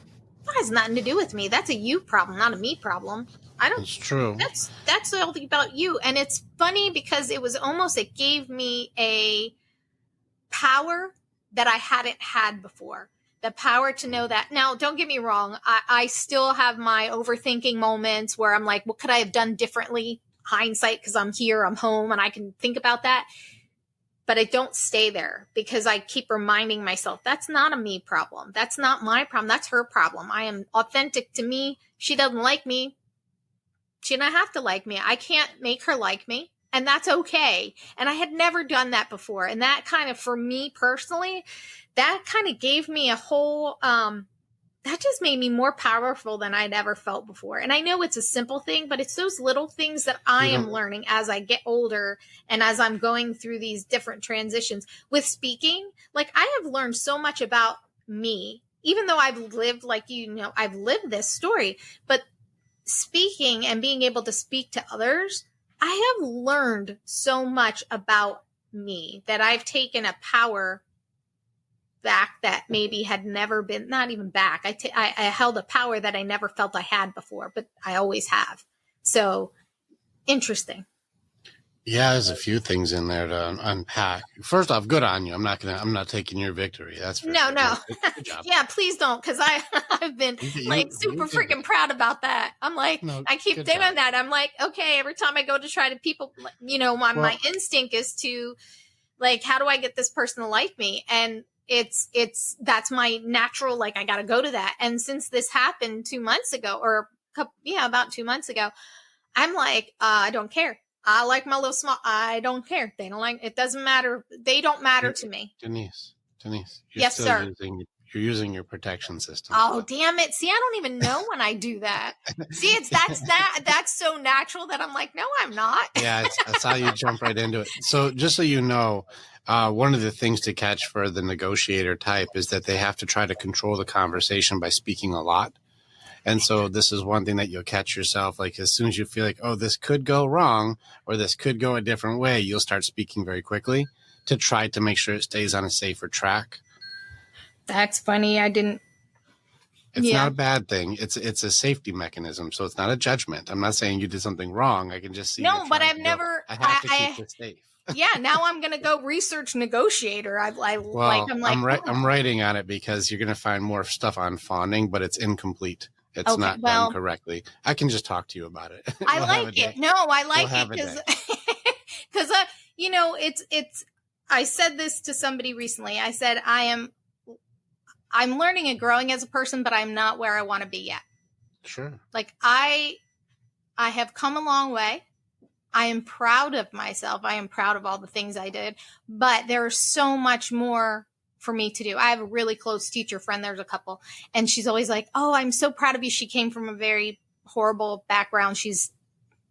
[SPEAKER 2] That has nothing to do with me. That's a you problem, not a me problem.
[SPEAKER 1] It's true.
[SPEAKER 2] That's all about you. And it's funny because it gave me a power that I hadn't had before. The power to know that. Now, don't get me wrong. I still have my overthinking moments where I'm like, what could I have done differently? Hindsight, because I'm here, I'm home, and I can think about that. But I don't stay there, because I keep reminding myself, that's not a me problem. That's not my problem. That's her problem. I am authentic to me. She doesn't like me. She doesn't have to like me. I can't make her like me. And that's okay. And I had never done that before. And that kind of, for me personally, that kind of gave me a whole, that that just made me more powerful than I'd ever felt before. And I know it's a simple thing, but it's those little things that I am learning as I get older and as I'm going through these different transitions. With speaking, like I have learned so much about me, even though I've lived, like, I've lived this story, but speaking and being able to speak to others, I have learned so much about me that I've taken a power back that maybe had never been, not even back. I held a power that I never felt I had before, but I always have. So interesting.
[SPEAKER 1] Yeah, there's a few things in there to unpack. First off, good on you. I'm not taking your victory. That's for sure.
[SPEAKER 2] No.
[SPEAKER 1] Good job.
[SPEAKER 2] Yeah, please don't, because I've been super freaking proud about that. I'm like, I keep doing that. I'm like, okay, every time I go to try to people, my instinct is to like, how do I get this person to like me? And that's my natural, like, I got to go to that. And since this happened 2 months ago about 2 months ago, I'm like, I don't care. I like my little small, I don't care. They don't like, it doesn't matter. They don't matter to me.
[SPEAKER 1] Denise.
[SPEAKER 2] Yes, sir.
[SPEAKER 1] You're using your protection system.
[SPEAKER 2] Oh, damn it. See, I don't even know when I do that. See, that's so natural that I'm like, no, I'm not.
[SPEAKER 1] Yeah, that's how you jump right into it. So just so you know, one of the things to catch for the negotiator type is that they have to try to control the conversation by speaking a lot. And so this is one thing that you'll catch yourself, like as soon as you feel like, oh, this could go wrong or this could go a different way, you'll start speaking very quickly to try to make sure it stays on a safer track.
[SPEAKER 2] That's funny. I didn't.
[SPEAKER 1] It's not a bad thing. It's a safety mechanism. So it's not a judgment. I'm not saying you did something wrong. I can just see.
[SPEAKER 2] No, but I've never.
[SPEAKER 1] I have to keep this safe.
[SPEAKER 2] Yeah, now I'm going to go research negotiator. I'm
[SPEAKER 1] writing on it because you're going to find more stuff on fawning, but it's incomplete. It's not done correctly. I can just talk to you about it.
[SPEAKER 2] I like it. No, I like it because it's. I said this to somebody recently. I said I'm learning and growing as a person, but I'm not where I want to be yet.
[SPEAKER 1] Sure.
[SPEAKER 2] Like I have come a long way. I am proud of myself. I am proud of all the things I did, but there's so much more for me to do. I have a really close teacher friend. There's a couple, and she's always like, oh, I'm so proud of you. She came from a very horrible background. She's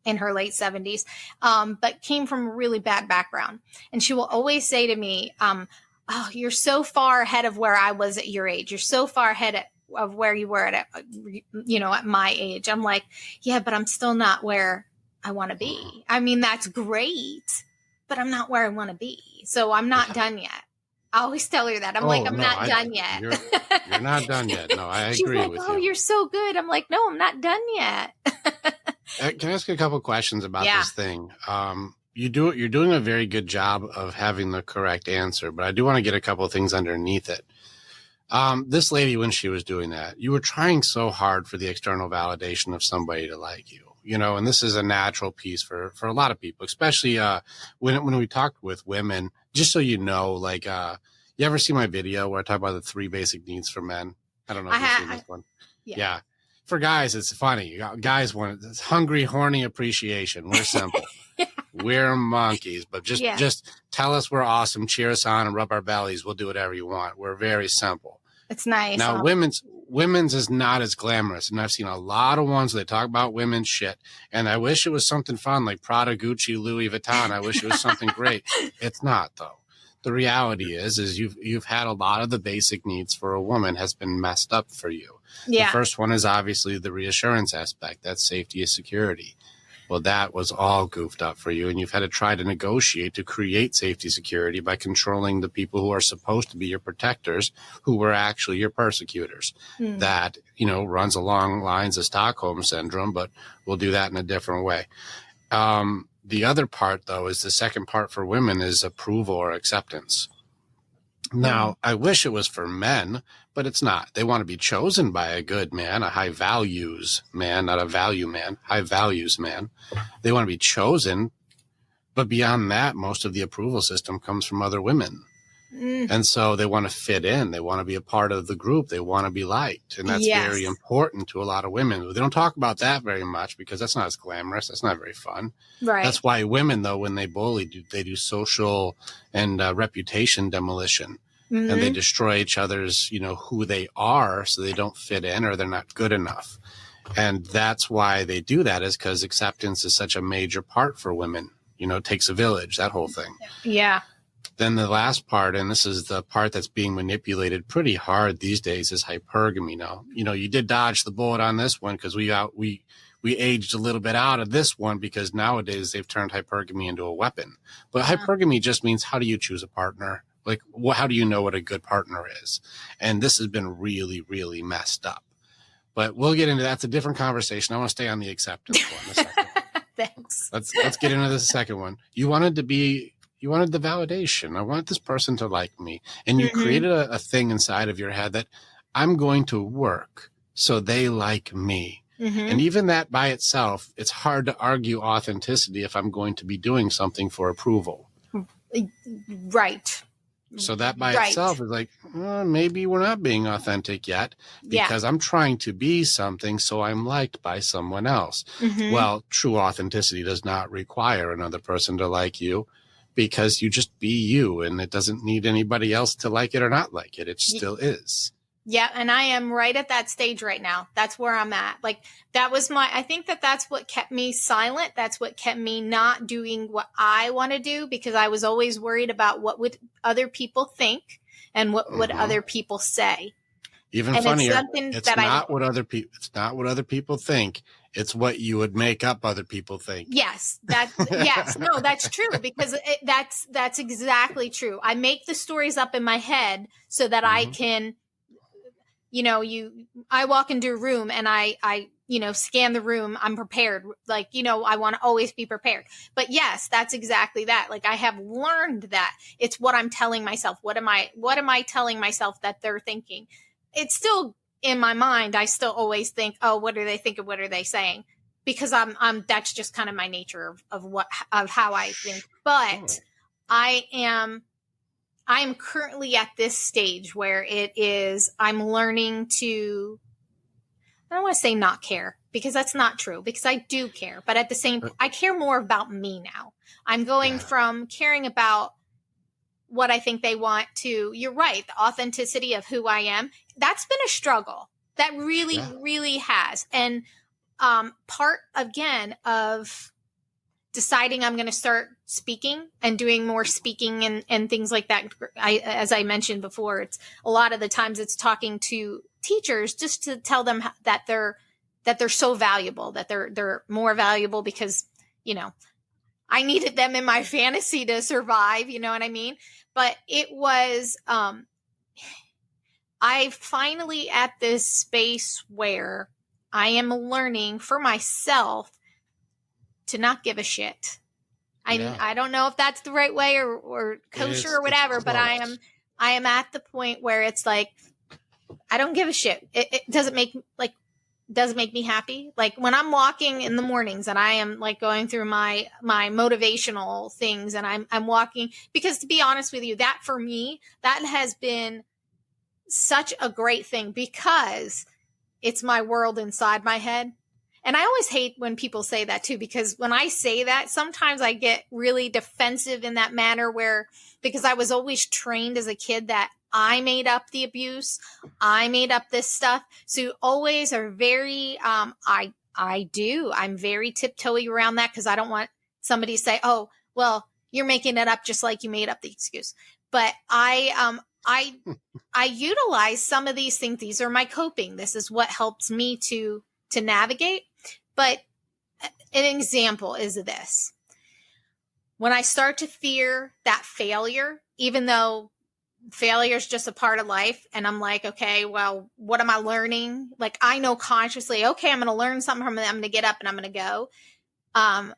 [SPEAKER 2] in her late 70s, but came from a really bad background. And she will always say to me, oh, you're so far ahead of where I was at your age. You're so far ahead of where you were at my age. I'm like, yeah, but I'm still not where I want to be. I mean, that's great, but I'm not where I want to be. So I'm not done yet. I always tell her that. I'm not done yet.
[SPEAKER 1] You're not done yet. No, I agree with you.
[SPEAKER 2] Oh, you're so good. I'm like, no, I'm not done yet.
[SPEAKER 1] Can I ask you a couple questions about this thing? You're doing a very good job of having the correct answer, but I do want to get a couple of things underneath it. This lady, when she was doing that, you were trying so hard for the external validation of somebody to like you, and this is a natural piece for a lot of people, especially when we talked with women. Just so you know, like, you ever see my video where I talk about the 3 basic needs for men? I don't know if you've seen this one. Yeah. For guys, it's funny. Guys want it's hungry, horny appreciation. We're simple. We're monkeys, but just tell us we're awesome, cheer us on, and rub our bellies. We'll do whatever you want. We're very simple.
[SPEAKER 2] It's nice.
[SPEAKER 1] Now, women's is not as glamorous, and I've seen a lot of ones that talk about women's shit, and I wish it was something fun like Prada, Gucci, Louis Vuitton. I wish it was something great. It's not, though. The reality is you've had a lot of the basic needs for a woman has been messed up for you. Yeah. The first one is obviously the reassurance aspect. That's safety and security. Well, that was all goofed up for you, and you've had to try to negotiate to create safety security by controlling the people who are supposed to be your protectors, who were actually your persecutors. That, runs along lines of Stockholm Syndrome, but we'll do that in a different way. The other part, though, is the second part for women is approval or acceptance. Now, I wish it was for men, but it's not. They want to be chosen by a good man, a high values man, not a value man, high values man. They want to be chosen. But beyond that, most of the approval system comes from other women. And so they want to fit in. They want to be a part of the group. They want to be liked. And that's very important to a lot of women. They don't talk about that very much because that's not as glamorous. That's not very fun. Right. That's why women, though, when they bully, they do social and reputation demolition.
[SPEAKER 2] Mm-hmm.
[SPEAKER 1] and they destroy each other's, who they are, so they don't fit in or they're not good enough. And that's why they do that, is because acceptance is such a major part for women. It takes a village, that whole thing.
[SPEAKER 2] Yeah.
[SPEAKER 1] Then the last part, and this is the part that's being manipulated pretty hard these days, is hypergamy. Now, you did dodge the bullet on this one, because we aged a little bit out of this one, because nowadays they've turned hypergamy into a weapon. But hypergamy just means, how do you choose a partner? Like, how do you know what a good partner is? And this has been really, really messed up. But we'll get into that. It's a different conversation. I want to stay on the acceptance one a second.
[SPEAKER 2] Thanks.
[SPEAKER 1] Let's get into the second one. You wanted the validation. I want this person to like me. And you created a thing inside of your head that I'm going to work so they like me. Mm-hmm. And even that by itself, it's hard to argue authenticity if I'm going to be doing something for approval.
[SPEAKER 2] Right.
[SPEAKER 1] So that by itself is like, maybe we're not being authentic yet, because I'm trying to be something so I'm liked by someone else. Mm-hmm. Well, true authenticity does not require another person to like you, because you just be you, and it doesn't need anybody else to like it or not like it. It still is.
[SPEAKER 2] Yeah. And I am right at that stage right now. That's where I'm at. Like, I think that's what kept me silent. That's what kept me not doing what I want to do, because I was always worried about what would other people think and what would other people say.
[SPEAKER 1] Even
[SPEAKER 2] and
[SPEAKER 1] funnier, it's not what other people think. It's what you would make up other people think.
[SPEAKER 2] Yes, no, that's true, because that's exactly true. I make the stories up in my head so that I can, I walk into a room and I scan the room. I'm prepared. Like, I want to always be prepared. But yes, that's exactly that. Like, I have learned that it's what I'm telling myself. What am I telling myself that they're thinking? It's still in my mind. I still always think, oh, what are they thinking? What are they saying? Because that's just kind of my nature of how I think. But I am currently at this stage where I'm learning to, I don't want to say not care, because that's not true, because I do care. But at the same, I care more about me now. I'm going from caring about what I think they want to, you're right, the authenticity of who I am. That's been a struggle. That really, really has. And part, again, of deciding I'm going to start speaking and doing more speaking and things like that. As I mentioned before, it's a lot of the times it's talking to teachers just to tell them that they're so valuable, that they're more valuable because, I needed them in my fantasy to survive. You know what I mean? But it was, I finally at this space where I am learning for myself to not give a shit. I don't know if that's the right way or kosher or whatever, but I am at the point where it's like, I don't give a shit. It doesn't make me happy. Like when I'm walking in the mornings and I am like going through my motivational things and I'm walking, because to be honest with you, that for me, that has been such a great thing because it's my world inside my head. And I always hate when people say that too, because when I say that, sometimes I get really defensive in that manner because I was always trained as a kid that I made up the abuse. I made up this stuff. So you always are very, I'm very tiptoey around that because I don't want somebody to say, oh, well, you're making it up just like you made up the excuse. But I utilize some of these things. These are my coping. This is what helps me to navigate. But an example is this. When I start to fear that failure, even though failure is just a part of life, and I'm like, okay, well, what am I learning? Like, I know consciously, okay, I'm going to learn something from it. I'm going to get up and I'm going to go. I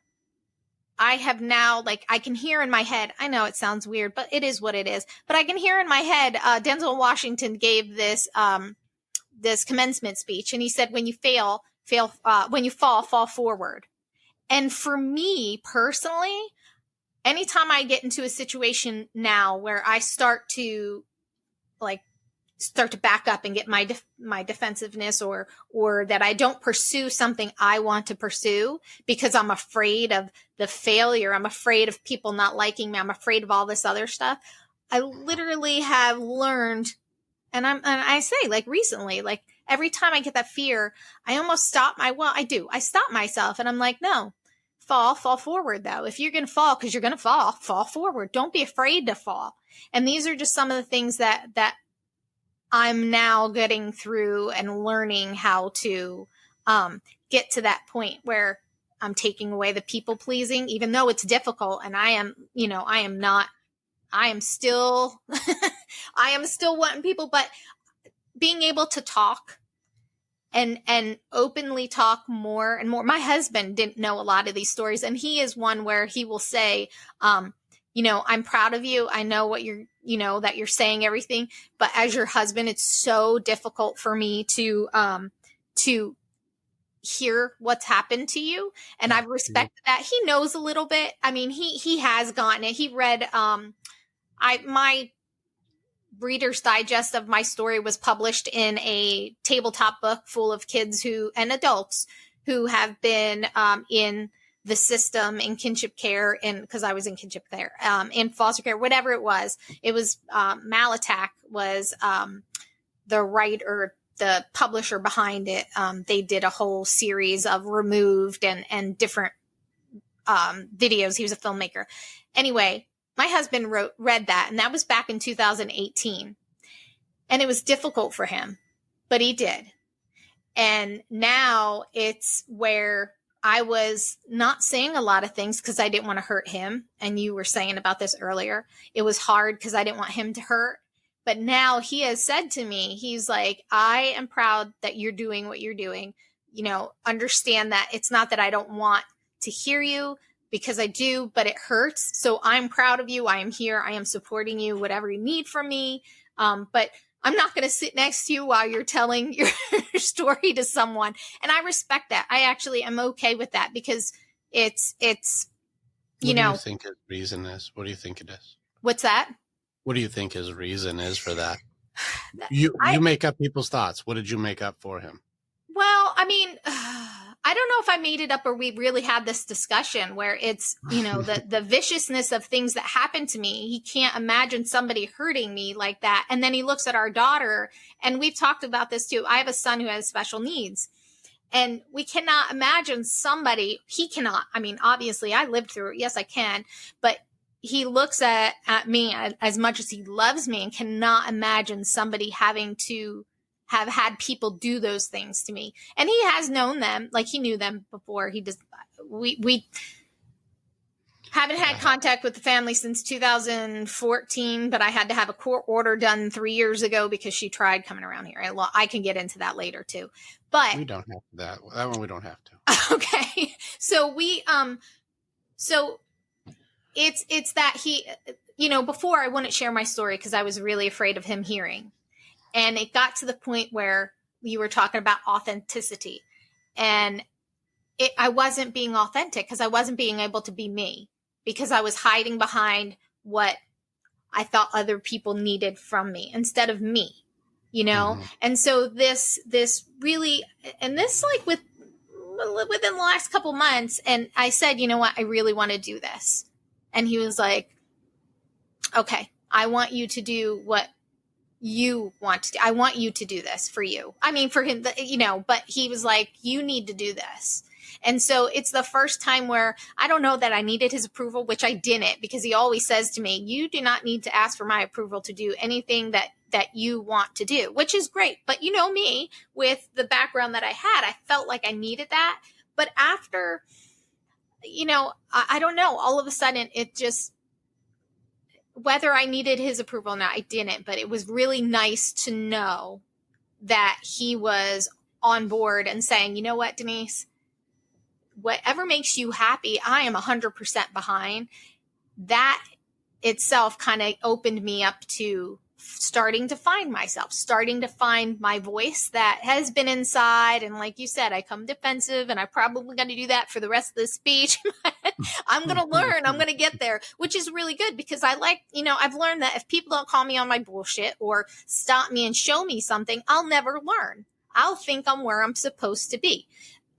[SPEAKER 2] have now, like, I can hear in my head, I know it sounds weird, but it is what it is. But I can hear in my head, Denzel Washington gave this commencement speech, and he said, when you when you fall forward. And for me personally, anytime I get into a situation now where I start to back up and get my defensiveness or that I don't pursue something I want to pursue because I'm afraid of the failure. I'm afraid of people not liking me. I'm afraid of all this other stuff. I literally have learned, and I say, like, recently, like, every time I get that fear, I almost stop I stop myself, and I'm like, no, fall forward, though. If you're going to fall, because you're going to fall forward. Don't be afraid to fall. And these are just some of the things that I'm now getting through and learning how to get to that point where I'm taking away the people pleasing, even though it's difficult. And I am still, I am still wanting people, but being able to talk and openly talk more and more. My husband didn't know a lot of these stories, and he is one where he will say, I'm proud of you. I know what that you're saying everything, but as your husband, it's so difficult for me to hear what's happened to you. And I've respected that. He knows a little bit. I mean, he has gotten it. He read, my Reader's Digest of my story was published in a tabletop book full of kids and adults who have been, in the system, in kinship care, and because I was in kinship there, in foster care, whatever it was, Malatak was, the writer, the publisher behind it. They did a whole series of removed and different, videos. He was a filmmaker. Anyway, my husband read that, and that was back in 2018, and it was difficult for him, but he did. And now it's where I was not saying a lot of things because I didn't want to hurt him. And you were saying about this earlier. It was hard because I didn't want him to hurt. But now he has said to me, he's like, I am proud that you're doing what you're doing. Understand that it's not that I don't want to hear you, because I do, but it hurts. So I'm proud of you. I am here. I am supporting you, whatever you need from me. But I'm not going to sit next to you while you're telling your story to someone. And I respect that. I actually am okay with that, because it's,
[SPEAKER 1] What do you think his reason is? What do you think it is?
[SPEAKER 2] What's that?
[SPEAKER 1] What do you think his reason is for that? You make up people's thoughts. What did you make up for him?
[SPEAKER 2] Well, I mean, I don't know if I made it up or we really had this discussion where it's, the viciousness of things that happened to me. He can't imagine somebody hurting me like that. And then he looks at our daughter, and we've talked about this too. I have a son who has special needs, and we cannot imagine he cannot. I mean, obviously I lived through it. Yes, I can. But he looks at me as much as he loves me and cannot imagine somebody having to have had people do those things to me. And he has known them, like he knew them before. We haven't had contact with the family since 2014, but I had to have a court order done 3 years ago because she tried coming around here. I can get into that later too, but
[SPEAKER 1] we don't have that one. We don't have to.
[SPEAKER 2] Okay. So so it's that he, before I wouldn't share my story because I was really afraid of him hearing. And it got to the point where you were talking about authenticity, and I wasn't being authentic because I wasn't being able to be me, because I was hiding behind what I thought other people needed from me instead of me, Mm-hmm. And so this really, and this like within the last couple months, and I said, you know what, I really want to do this. And he was like, okay, I want you to do what you want to do. I want you to do this for you. I mean, for him, but he was like, you need to do this. And so it's the first time where I don't know that I needed his approval, which I didn't, because he always says to me, you do not need to ask for my approval to do anything that you want to do, which is great. But me, with the background that I had, I felt like I needed that. But after, I don't know, all of a sudden it just, whether I needed his approval or not, I didn't, but it was really nice to know that he was on board and saying, you know what, Denise, whatever makes you happy, I am 100% behind. That itself kind of opened me up to starting to find myself, starting to find my voice that has been inside. And like you said, I come defensive, and I probably got to do that for the rest of the speech. I'm going to learn. I'm going to get there, which is really good, because I like, I've learned that if people don't call me on my bullshit or stop me and show me something, I'll never learn. I'll think I'm where I'm supposed to be.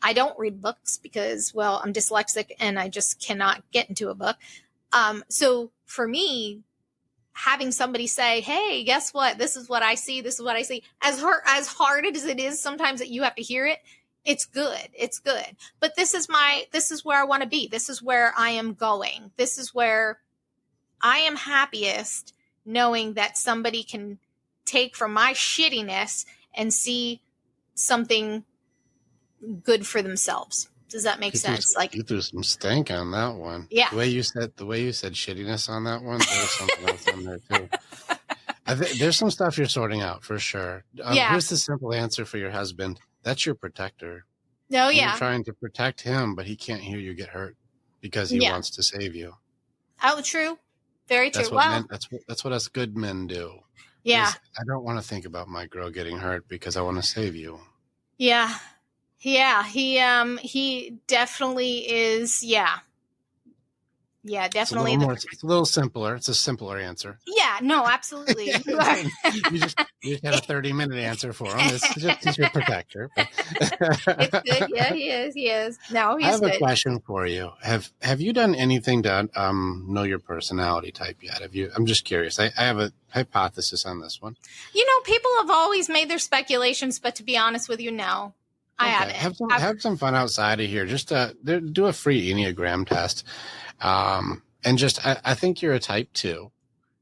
[SPEAKER 2] I don't read books because, well, I'm dyslexic and I just cannot get into a book. So for me, having somebody say, hey, guess what? This is what I see. This is what I see. As hard as it is sometimes that you have to hear it, it's good. It's good. But this is where I want to be. This is where I am going. This is where I am happiest, knowing that somebody can take from my shittiness and see something good for themselves. Does that make sense?
[SPEAKER 1] You threw some stank on that one.
[SPEAKER 2] Yeah.
[SPEAKER 1] The way you said shittiness on that one, there's something else in there too. There's some stuff you're sorting out for sure. Here's the simple answer for your husband. That's your protector.
[SPEAKER 2] Oh, yeah.
[SPEAKER 1] You're trying to protect him, but he can't hear you get hurt because he wants to save you.
[SPEAKER 2] Oh, true. Very true.
[SPEAKER 1] That's what us good men do.
[SPEAKER 2] Yeah.
[SPEAKER 1] I don't want to think about my girl getting hurt because I want to save you.
[SPEAKER 2] Yeah. Yeah. He definitely is. Yeah. Yeah, definitely.
[SPEAKER 1] It's a little simpler. It's a simpler answer.
[SPEAKER 2] Yeah, no, absolutely.
[SPEAKER 1] you just had a 30-minute answer for him. He's your protector.
[SPEAKER 2] It's good. Yeah, he is. No, he's good.
[SPEAKER 1] I have a question for you. Have you done anything to know your personality type yet? I'm just curious. I have a hypothesis on this one.
[SPEAKER 2] People have always made their speculations, but to be honest with you, no. I haven't.
[SPEAKER 1] Have some fun outside of here. Just do a free Enneagram test. And just, I think you're a type 2.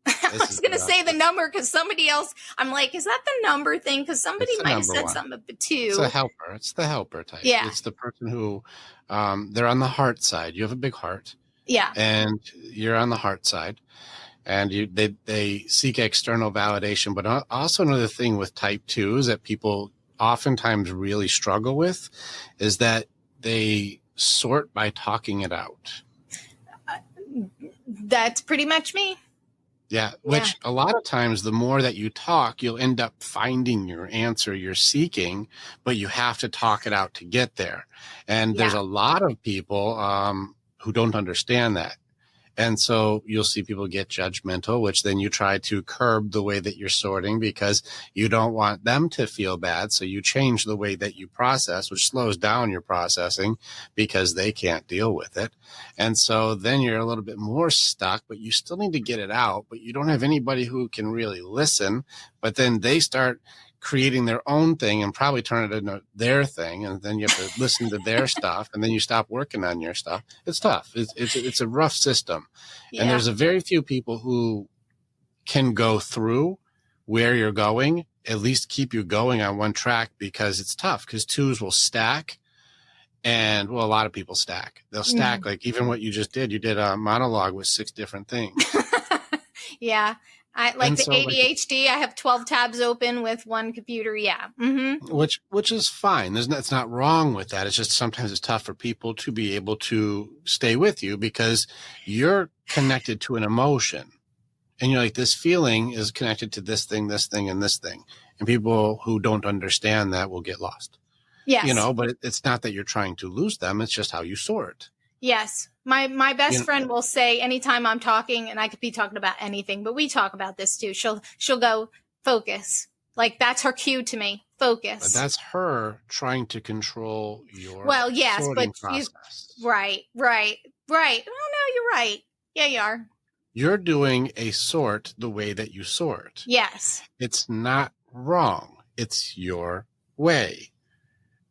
[SPEAKER 2] I was going to say the number because somebody else, I'm like, is that the number thing? Because somebody might have said something about 2.
[SPEAKER 1] It's a helper. It's the helper type.
[SPEAKER 2] Yeah.
[SPEAKER 1] It's the person who, they're on the heart side. You have a big heart.
[SPEAKER 2] Yeah.
[SPEAKER 1] And you're on the heart side. And they seek external validation. But also another thing with type 2 is that people oftentimes really struggle with is that they sort by talking it out.
[SPEAKER 2] That's pretty much me.
[SPEAKER 1] Yeah, which a lot of times the more that you talk, you'll end up finding your answer you're seeking, but you have to talk it out to get there. And there's a lot of people who don't understand that. And so you'll see people get judgmental, which then you try to curb the way that you're sorting because you don't want them to feel bad. So you change the way that you process, which slows down your processing because they can't deal with it. And so then you're a little bit more stuck, but you still need to get it out, but you don't have anybody who can really listen. But then they start creating their own thing and probably turn it into their thing. And then you have to listen to their stuff and then you stop working on your stuff. It's tough. It's a rough system. Yeah. And there's a very few people who can go through where you're going, at least keep you going on one track because it's tough because 2s will stack. And a lot of people stack. They'll stack like even what you just did. You did a monologue with 6 different things.
[SPEAKER 2] Yeah. I like the ADHD. I have 12 tabs open with one computer. Yeah. Mm-hmm.
[SPEAKER 1] Which is fine. It's not wrong with that. It's just sometimes it's tough for people to be able to stay with you because you're connected to an emotion and you're like, this feeling is connected to this thing, and this thing. And people who don't understand that will get lost.
[SPEAKER 2] Yes.
[SPEAKER 1] But it's not that you're trying to lose them. It's just how you sort.
[SPEAKER 2] Yes. My best friend will say anytime I'm talking, and I could be talking about anything, but we talk about this too. She'll go, focus. Like that's her cue to me. Focus.
[SPEAKER 1] But that's her trying to control your
[SPEAKER 2] sorting
[SPEAKER 1] process.
[SPEAKER 2] Right. Oh no, you're right. Yeah, you are.
[SPEAKER 1] You're doing a sort the way that you sort.
[SPEAKER 2] Yes.
[SPEAKER 1] It's not wrong. It's your way.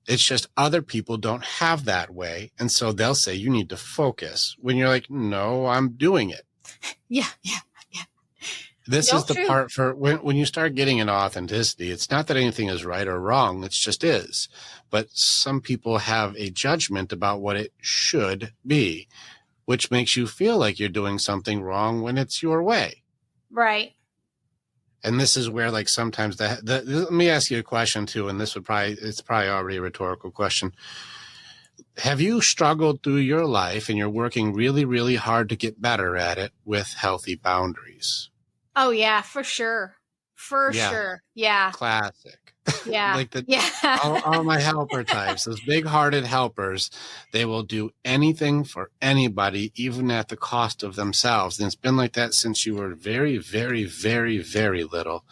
[SPEAKER 1] It's just other people don't have that way. And so they'll say, you need to focus when you're like, no, I'm doing it.
[SPEAKER 2] Yeah.
[SPEAKER 1] This is the part for when you start getting into authenticity. It's not that anything is right or wrong. It just is. But some people have a judgment about what it should be, which makes you feel like you're doing something wrong when it's your way.
[SPEAKER 2] Right.
[SPEAKER 1] And this is where, like, sometimes let me ask you a question too, and it's probably already a rhetorical question. Have you struggled through your life and you're working really, really hard to get better at it with healthy boundaries?
[SPEAKER 2] Oh yeah, for sure. Sure. Yeah.
[SPEAKER 1] Classic.
[SPEAKER 2] Yeah.
[SPEAKER 1] all my helper types, those big-hearted helpers, they will do anything for anybody, even at the cost of themselves. And it's been like that since you were very, very, very, very little.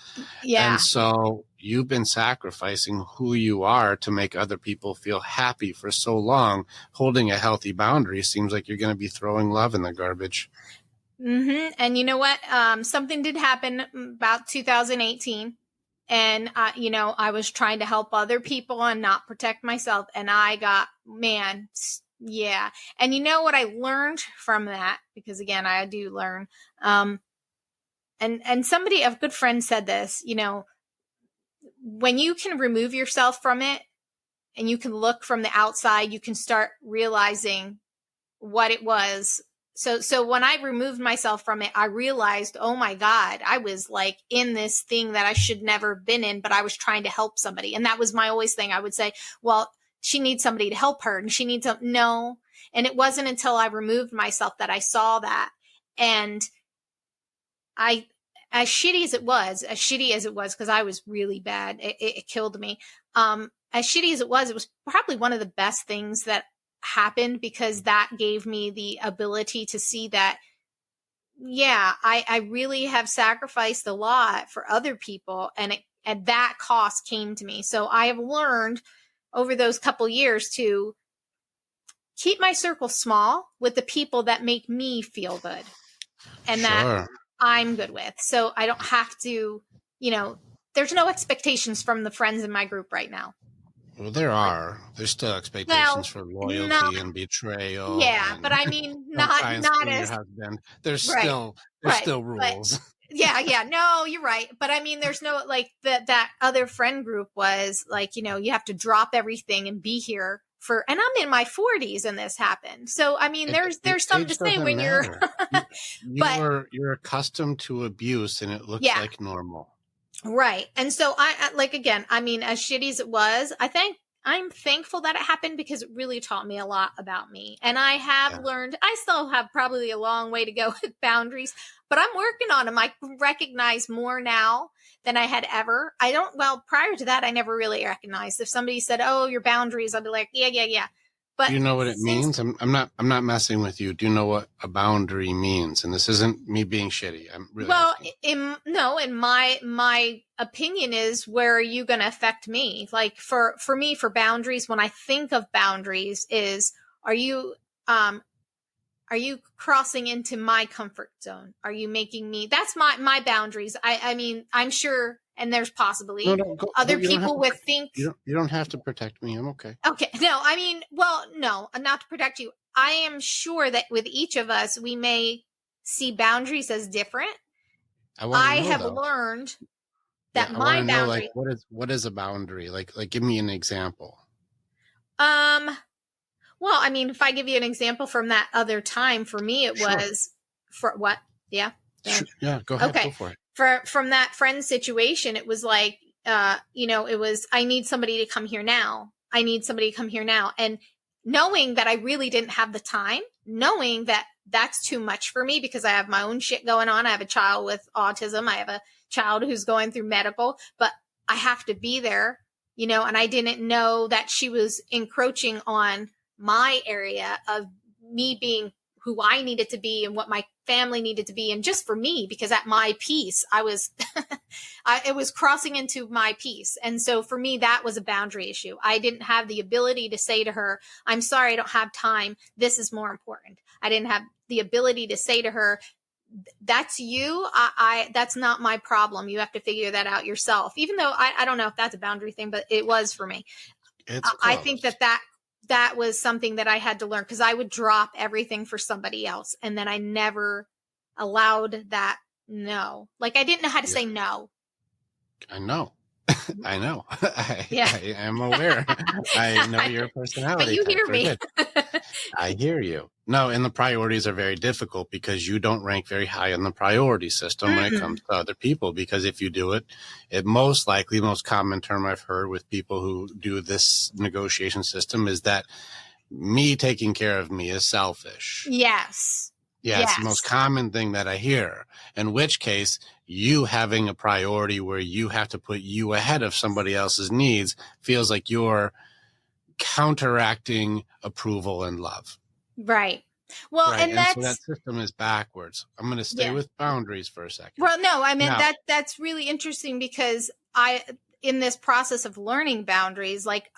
[SPEAKER 2] Yeah.
[SPEAKER 1] And so you've been sacrificing who you are to make other people feel happy for so long. Holding a healthy boundary seems like you're going to be throwing love in the garbage.
[SPEAKER 2] And you know what? Something did happen about 2018. And, I was trying to help other people and not protect myself. And I got, man, yeah. And you know what I learned from that? Because again, I do learn. And somebody, a good friend said this, when you can remove yourself from it and you can look from the outside, you can start realizing what it was. So when I removed myself from it, I realized, oh my God, I was like in this thing that I should never have been in, but I was trying to help somebody. And that was my always thing. I would say, well, she needs somebody to help her and she needs no. And it wasn't until I removed myself that I saw that. And as shitty as it was, because I was really bad, it killed me. As shitty as it was probably one of the best things that happened, because that gave me the ability to see that, yeah, I really have sacrificed a lot for other people, and that cost came to me. So I have learned over those couple years to keep my circle small with the people that make me feel good and that I'm good with. So I don't have to, there's no expectations from the friends in my group right now.
[SPEAKER 1] Well, there's still expectations for loyalty and betrayal.
[SPEAKER 2] Yeah, but I mean, not as your
[SPEAKER 1] husband. There's still rules.
[SPEAKER 2] Yeah. No, you're right. But I mean, there's no that other friend group was like, you have to drop everything and be here and I'm in my 40s and this happened. So I mean, there's something to say when you're
[SPEAKER 1] you're accustomed to abuse and it looks like normal.
[SPEAKER 2] Right. And so again, I mean, as shitty as it was, I'm thankful that it happened because it really taught me a lot about me. And I have learned, I still have probably a long way to go with boundaries, but I'm working on them. I recognize more now than I had ever. Prior to that, I never really recognized. If somebody said, oh, your boundaries, I'd be like, yeah. But
[SPEAKER 1] do you know what it means? I'm not messing with you. Do you know what a boundary means? And this isn't me being shitty. I'm really
[SPEAKER 2] in my opinion is, where are you going to affect me? Like for me, for boundaries, when I think of boundaries, is are you crossing into my comfort zone? Are you making me? That's my boundaries. I mean, I'm sure. And there's possibly other people would think.
[SPEAKER 1] You don't have to protect me. I'm okay.
[SPEAKER 2] Okay. No, I mean, no, not to protect you. I am sure that with each of us, we may see boundaries as different. I have learned that my boundary.
[SPEAKER 1] What is a boundary? Like, give me an example.
[SPEAKER 2] Well, I mean, if I give you an example from that other time, for me, it was for what? Yeah.
[SPEAKER 1] Yeah. Go ahead.
[SPEAKER 2] Okay.
[SPEAKER 1] Go for it.
[SPEAKER 2] From that friend situation, it was like, it was, I need somebody to come here now. And knowing that I really didn't have the time, knowing that that's too much for me because I have my own shit going on. I have a child with autism. I have a child who's going through medical, but I have to be there, and I didn't know that she was encroaching on my area of me being who I needed to be and what my family needed to be. And just for me, because at my peace, I was, it was crossing into my peace. And so for me, that was a boundary issue. I didn't have the ability to say to her, I'm sorry, I don't have time. This is more important. I didn't have the ability to say to her, that's you. That's not my problem. You have to figure that out yourself. Even though I don't know if that's a boundary thing, but it was for me. I think that was something that I had to learn, because I would drop everything for somebody else. And then I never allowed that. No, like I didn't know how to say no.
[SPEAKER 1] I know. I know. I am aware. I know your personality.
[SPEAKER 2] But you hear me.
[SPEAKER 1] I hear you. No, and the priorities are very difficult because you don't rank very high in the priority system when it comes to other people. Because if you do it most likely, most common term I've heard with people who do this negotiation system is that me taking care of me is selfish.
[SPEAKER 2] Yes.
[SPEAKER 1] Yeah, it's the most common thing that I hear. In which case, you having a priority where you have to put you ahead of somebody else's needs feels like you're counteracting approval and love.
[SPEAKER 2] Right. Well,
[SPEAKER 1] right. And so that system is backwards. I'm going to stay with boundaries for a second.
[SPEAKER 2] Well, no, I mean, that's really interesting, because in this process of learning boundaries, like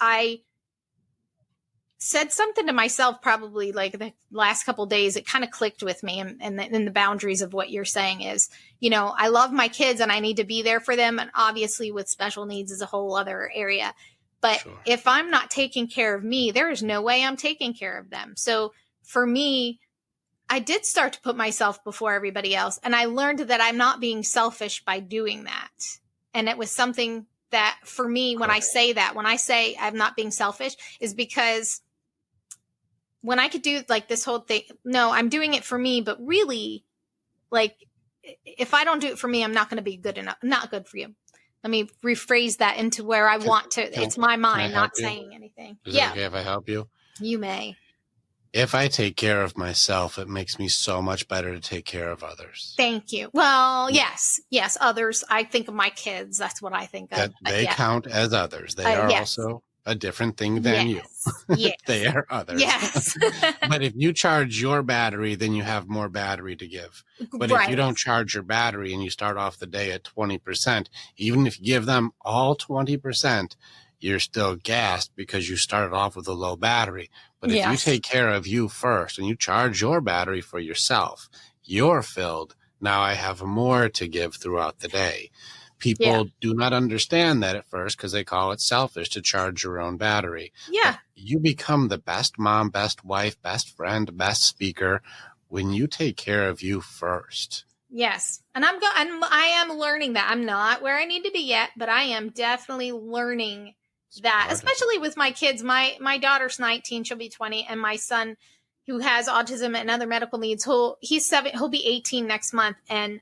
[SPEAKER 2] said something to myself probably like the last couple of days. It kind of clicked with me, and the boundaries of what you're saying is, I love my kids and I need to be there for them. And obviously with special needs is a whole other area. But sure. If I'm not taking care of me, there is no way I'm taking care of them. So for me, I did start to put myself before everybody else. And I learned that I'm not being selfish by doing that. And it was something that for me, when I say I'm not being selfish, is because when I could do like this whole thing, no, I'm doing it for me, but really, like, if I don't do it for me, I'm not going to be good enough. Not good for you. Let me rephrase that into where I want to. It's my mind, not saying anything.
[SPEAKER 1] Is it okay if I help you?
[SPEAKER 2] You may.
[SPEAKER 1] If I take care of myself, it makes me so much better to take care of others.
[SPEAKER 2] Thank you. Well, yes, others. I think of my kids. That's what I think of.
[SPEAKER 1] They count as others. They are also a different thing than you. Yes. They are others.
[SPEAKER 2] Yes.
[SPEAKER 1] But if you charge your battery, then you have more battery to give. But if you don't charge your battery and you start off the day at 20%, even if you give them all 20%, you're still gassed because you started off with a low battery. But if you take care of you first and you charge your battery for yourself, you're filled. Now I have more to give throughout the day. People do not understand that at first because they call it selfish to charge your own battery.
[SPEAKER 2] Yeah.
[SPEAKER 1] But you become the best mom, best wife, best friend, best speaker when you take care of you first.
[SPEAKER 2] Yes. And I am learning that. I'm not where I need to be yet, but I am definitely learning that, especially with my kids. My daughter's 19, she'll be 20, and my son, who has autism and other medical needs, he's 7, he'll be 18 next month. And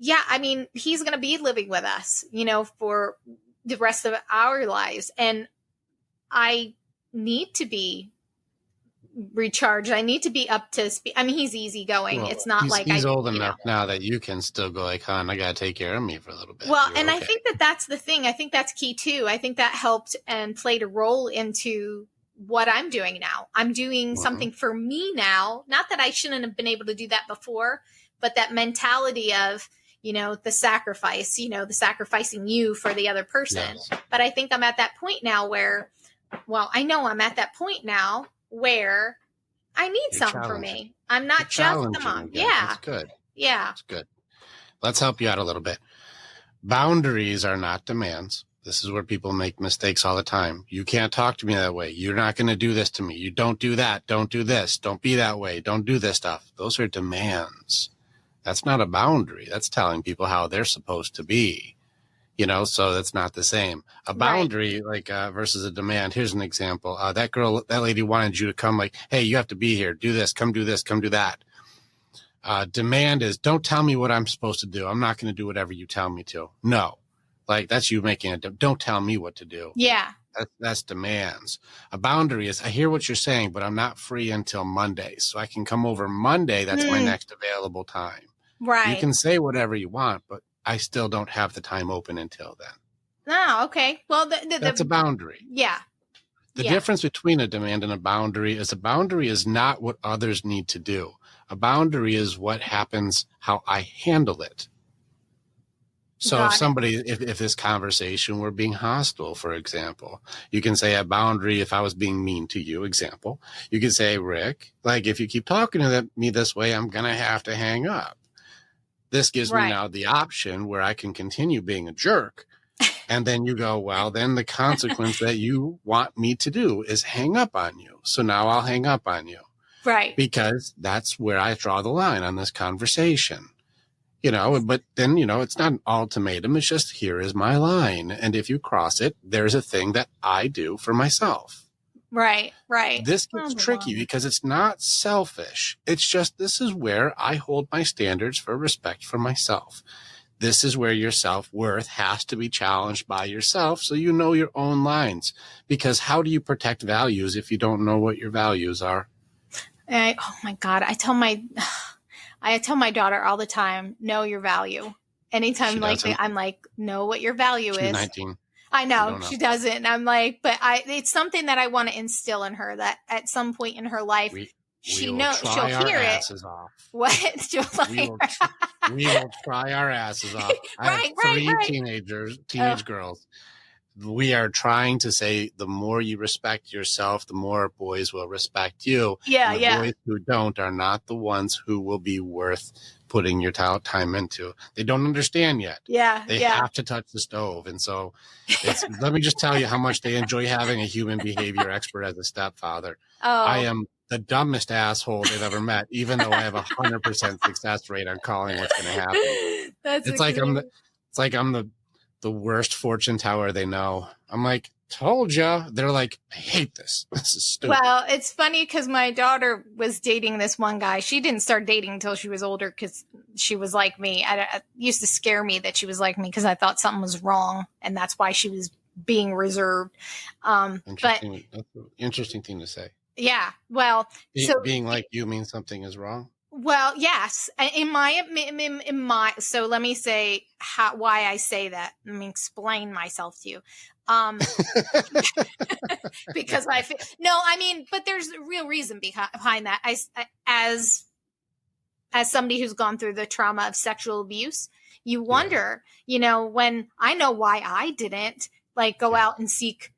[SPEAKER 2] he's going to be living with us, for the rest of our lives. And I need to be recharged. I need to be up to speed. I mean, he's easygoing. Well, it's not
[SPEAKER 1] he's old enough now that you can still go like, hon, I got to take care of me for a little bit.
[SPEAKER 2] Well, and okay. I think that's the thing. I think that's key too. I think that helped and played a role into what I'm doing now. I'm doing something for me now. Not that I shouldn't have been able to do that before, but that mentality of, the sacrifice, the sacrificing you for the other person. Yes. But I think I'm at that point now where I need something for me. I'm not just the mom. Yeah.
[SPEAKER 1] That's good.
[SPEAKER 2] Yeah.
[SPEAKER 1] That's good. Let's help you out a little bit. Boundaries are not demands. This is where people make mistakes all the time. You can't talk to me that way. You're not going to do this to me. You don't do that. Don't do this. Don't be that way. Don't do this stuff. Those are demands. That's not a boundary. That's telling people how they're supposed to be. So that's not the same. A boundary, versus a demand. Here's an example. That lady wanted you to come like, hey, you have to be here. Do this, come do that. Demand is, don't tell me what I'm supposed to do. I'm not going to do whatever you tell me to. No. That's you making don't tell me what to do.
[SPEAKER 2] Yeah.
[SPEAKER 1] That's demands. A boundary is, I hear what you're saying, but I'm not free until Monday. So I can come over Monday. That's my next available time.
[SPEAKER 2] Right.
[SPEAKER 1] You can say whatever you want, but I still don't have the time open until then.
[SPEAKER 2] Oh, okay. Well,
[SPEAKER 1] that's a boundary.
[SPEAKER 2] Yeah.
[SPEAKER 1] The difference between a demand and a boundary is not what others need to do. A boundary is what happens, how I handle it. So if this conversation were being hostile, for example, you can say a boundary. If I was being mean to you, example, you could say, Rick, if you keep talking to me this way, I'm going to have to hang up. This gives me now the option where I can continue being a jerk. And then you go, well, then the consequence that you want me to do is hang up on you. So now I'll hang up on you.
[SPEAKER 2] Right.
[SPEAKER 1] Because that's where I draw the line on this conversation. But then, it's not an ultimatum. It's just, here is my line. And if you cross it, there's a thing that I do for myself.
[SPEAKER 2] Right.
[SPEAKER 1] This gets tricky because it's not selfish. It's just, this is where I hold my standards for respect for myself. This is where your self-worth has to be challenged by yourself so you know your own lines. Because how do you protect values if you don't know what your values are?
[SPEAKER 2] Oh my God. I tell my daughter all the time, know your value. Anytime I'm like, know what your value is.
[SPEAKER 1] 19.
[SPEAKER 2] I know she doesn't. I'm like, but it's something that I want to instill in her that at some point in her life, she knows she'll hear it.
[SPEAKER 1] Off.
[SPEAKER 2] What?
[SPEAKER 1] We will try our asses off. I have three teenage girls. we are trying to say the more you respect yourself, the more boys will respect you.
[SPEAKER 2] Yeah,
[SPEAKER 1] and the boys who don't are not the ones who will be worth putting your time into. They don't understand yet.
[SPEAKER 2] Yeah,
[SPEAKER 1] they have to touch the stove. And so let me just tell you how much they enjoy having a human behavior expert as a stepfather. I am the dumbest asshole they've ever met, even though I have 100% success rate on calling what's going to happen. It's like I'm the worst fortune teller they know. I'm like, told ya. They're like, I hate this. This is stupid.
[SPEAKER 2] Well, it's funny because my daughter was dating this one guy. She didn't start dating until she was older because she was like me. It used to scare me that she was like me because I thought something was wrong, and that's why she was being reserved. But
[SPEAKER 1] that's an interesting thing to say.
[SPEAKER 2] Yeah. Well,
[SPEAKER 1] being like you means something is wrong.
[SPEAKER 2] Well, yes. In my, so let me say why I say that. Let me explain myself to you. Because but there's a real reason behind that. As somebody who's gone through the trauma of sexual abuse, you wonder, when I know why I didn't go out and seek,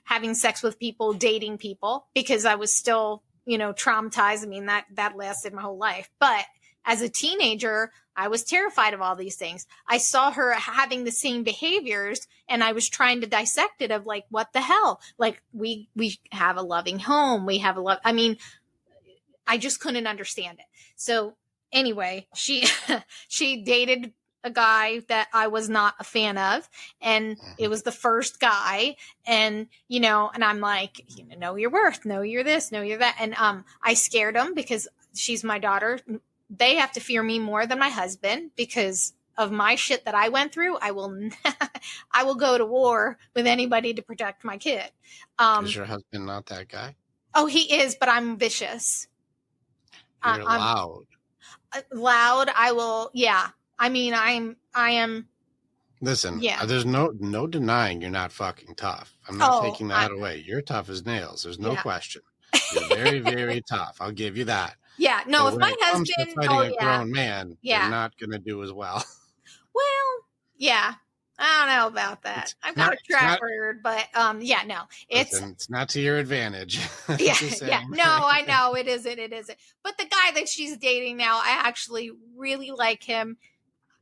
[SPEAKER 2] having sex with people, dating people, because I was still, traumatized. I mean, that lasted my whole life. But as a teenager, I was terrified of all these things. I saw her having the same behaviors and I was trying to dissect it of what the hell? We have a loving home. We have I just couldn't understand it. So anyway, she dated a guy that I was not a fan of. And it was the first guy. And, and I'm like, know your worth, know you're this, know you're that. And I scared him because she's my daughter. They have to fear me more than my husband because of my shit that I went through. I will go to war with anybody to protect my kid.
[SPEAKER 1] Is your husband not that guy?
[SPEAKER 2] Oh, he is, but I'm vicious.
[SPEAKER 1] You're loud.
[SPEAKER 2] Loud. I will. Yeah. I am.
[SPEAKER 1] Listen, there's no denying you're not fucking tough. I'm not taking that away. You're tough as nails. There's no question. You're very, very tough. I'll give you that.
[SPEAKER 2] Yeah. No,
[SPEAKER 1] but
[SPEAKER 2] if my husband,
[SPEAKER 1] fighting a grown man, you're not going to do as well.
[SPEAKER 2] Well, yeah. I don't know about that. I've got a track record, but no,
[SPEAKER 1] it's not to your advantage.
[SPEAKER 2] Yeah. No, I know it isn't. It isn't. But the guy that she's dating now, I actually really like him.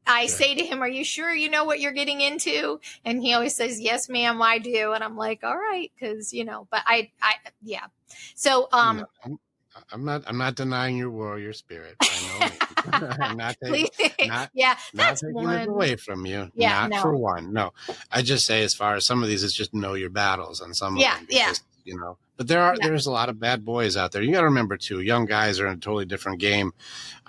[SPEAKER 2] I say to him, "Are you sure you know what you're getting into?" And he always says, "Yes, ma'am, I do." And I'm like, "All right," because but I. So
[SPEAKER 1] I'm not denying your warrior spirit. I know. I'm not taking,
[SPEAKER 2] that's
[SPEAKER 1] taking
[SPEAKER 2] one
[SPEAKER 1] it away from you.
[SPEAKER 2] Yeah,
[SPEAKER 1] for one. No, I just say as far as some of these, it's just know your battles on some of them. Because, but there's a lot of bad boys out there. You got to remember too, young guys are in a totally different game,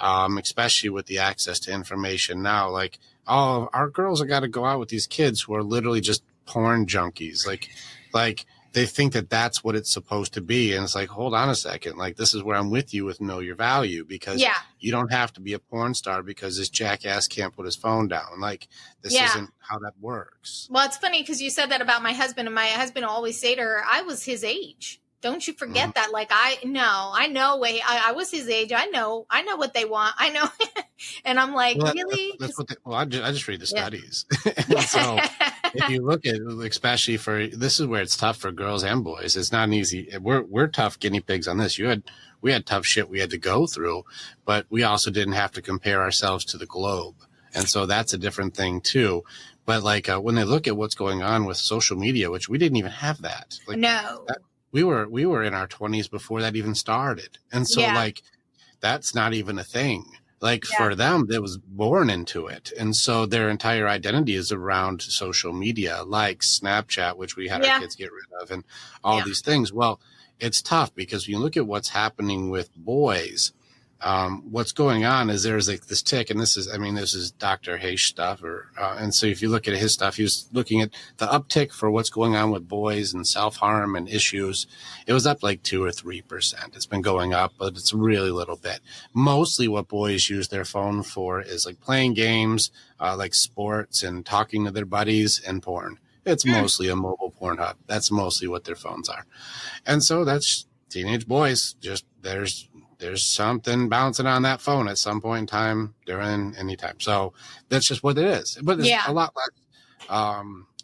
[SPEAKER 1] especially with the access to information now. Like, our girls have got to go out with these kids who are literally just porn junkies. Like they think that that's what it's supposed to be. And it's like, hold on a second. Like, this is where I'm with you with know your value, because you don't have to be a porn star because this jackass can't put his phone down. Like, this isn't how that works.
[SPEAKER 2] Well, it's funny because you said that about my husband, and my husband will always say to her, I was his age. Don't you forget that. Like, I know I was his age. I know what they want. I know. And I'm like, really?
[SPEAKER 1] That's what I just read the studies. And so if you look at, especially this is where it's tough for girls and boys. It's not an easy. We're tough guinea pigs on this. We had tough shit we had to go through, but we also didn't have to compare ourselves to the globe. And so that's a different thing too. But when they look at what's going on with social media, which we didn't even have that.
[SPEAKER 2] No.
[SPEAKER 1] We were in our 20s before that even started. And so that's not even a thing. For them, they was born into it. And so their entire identity is around social media, like Snapchat, which we had our kids get rid of, and all these things. Well, it's tough because when you look at what's happening with boys, what's going on is there's this tick, and this is Dr. Hayes stuff, and so if you look at his stuff, he was looking at the uptick for what's going on with boys and self-harm and issues. It was up 2 or 3%. It's been going up, but it's really little bit. Mostly what boys use their phone for is playing games, like sports and talking to their buddies and porn. It's mostly a mobile porn hub. That's mostly what their phones are. And so that's teenage boys. Just there's something bouncing on that phone at some point in time during any time. So that's just what it is. But there's a lot less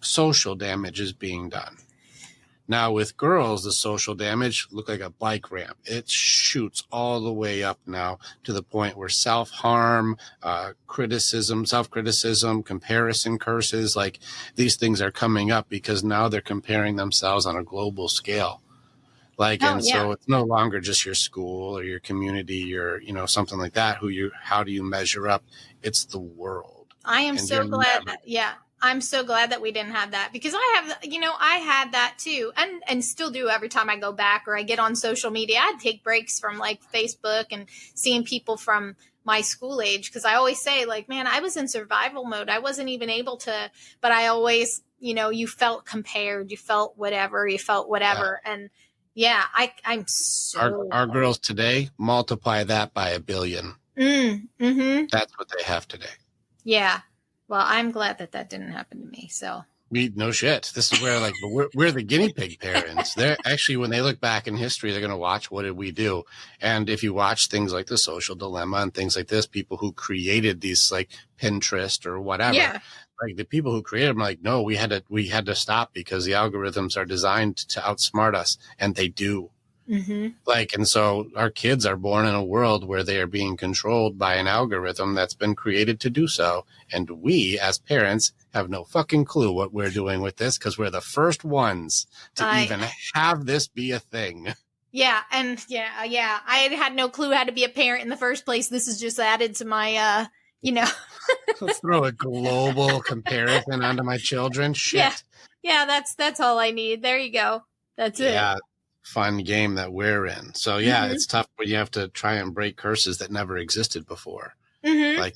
[SPEAKER 1] social damage is being done. Now with girls, the social damage look like a bike ramp. It shoots all the way up now to the point where self-harm, criticism, self-criticism, comparison curses, like these things are coming up because now they're comparing themselves on a global scale. Like, so it's no longer just your school or your community or, something like that. How do you measure up? It's the world.
[SPEAKER 2] I am so glad I'm so glad that we didn't have that, because I had that too, and still do every time I go back or I get on social media. I'd take breaks from like Facebook and seeing people from my school age, because I always say like, man, I was in survival mode. I wasn't even able to, but I always, you felt compared, you felt whatever. And I'm so
[SPEAKER 1] our girls today, multiply that by 1 billion. That's what they have today.
[SPEAKER 2] Yeah. Well, I'm glad that didn't happen to me. So
[SPEAKER 1] no shit. This is where we're the guinea pig parents. They're actually, when they look back in history, they're going to watch what did we do. And if you watch things like The Social Dilemma and things like this, people who created these like Pinterest or whatever, like the people who created them, like, no, we had to stop because the algorithms are designed to outsmart us, and they do. And so our kids are born in a world where they are being controlled by an algorithm that's been created to do so. And we, as parents, have no fucking clue what we're doing with this, because we're the first ones to even have this be a thing.
[SPEAKER 2] Yeah. And I had no clue how to be a parent in the first place. This is just added to my,
[SPEAKER 1] Let's throw a global comparison onto my children. Shit.
[SPEAKER 2] Yeah. That's all I need. There you go. That's it.
[SPEAKER 1] Yeah. Fun game that we're in. So it's tough when you have to try and break curses that never existed before. Like,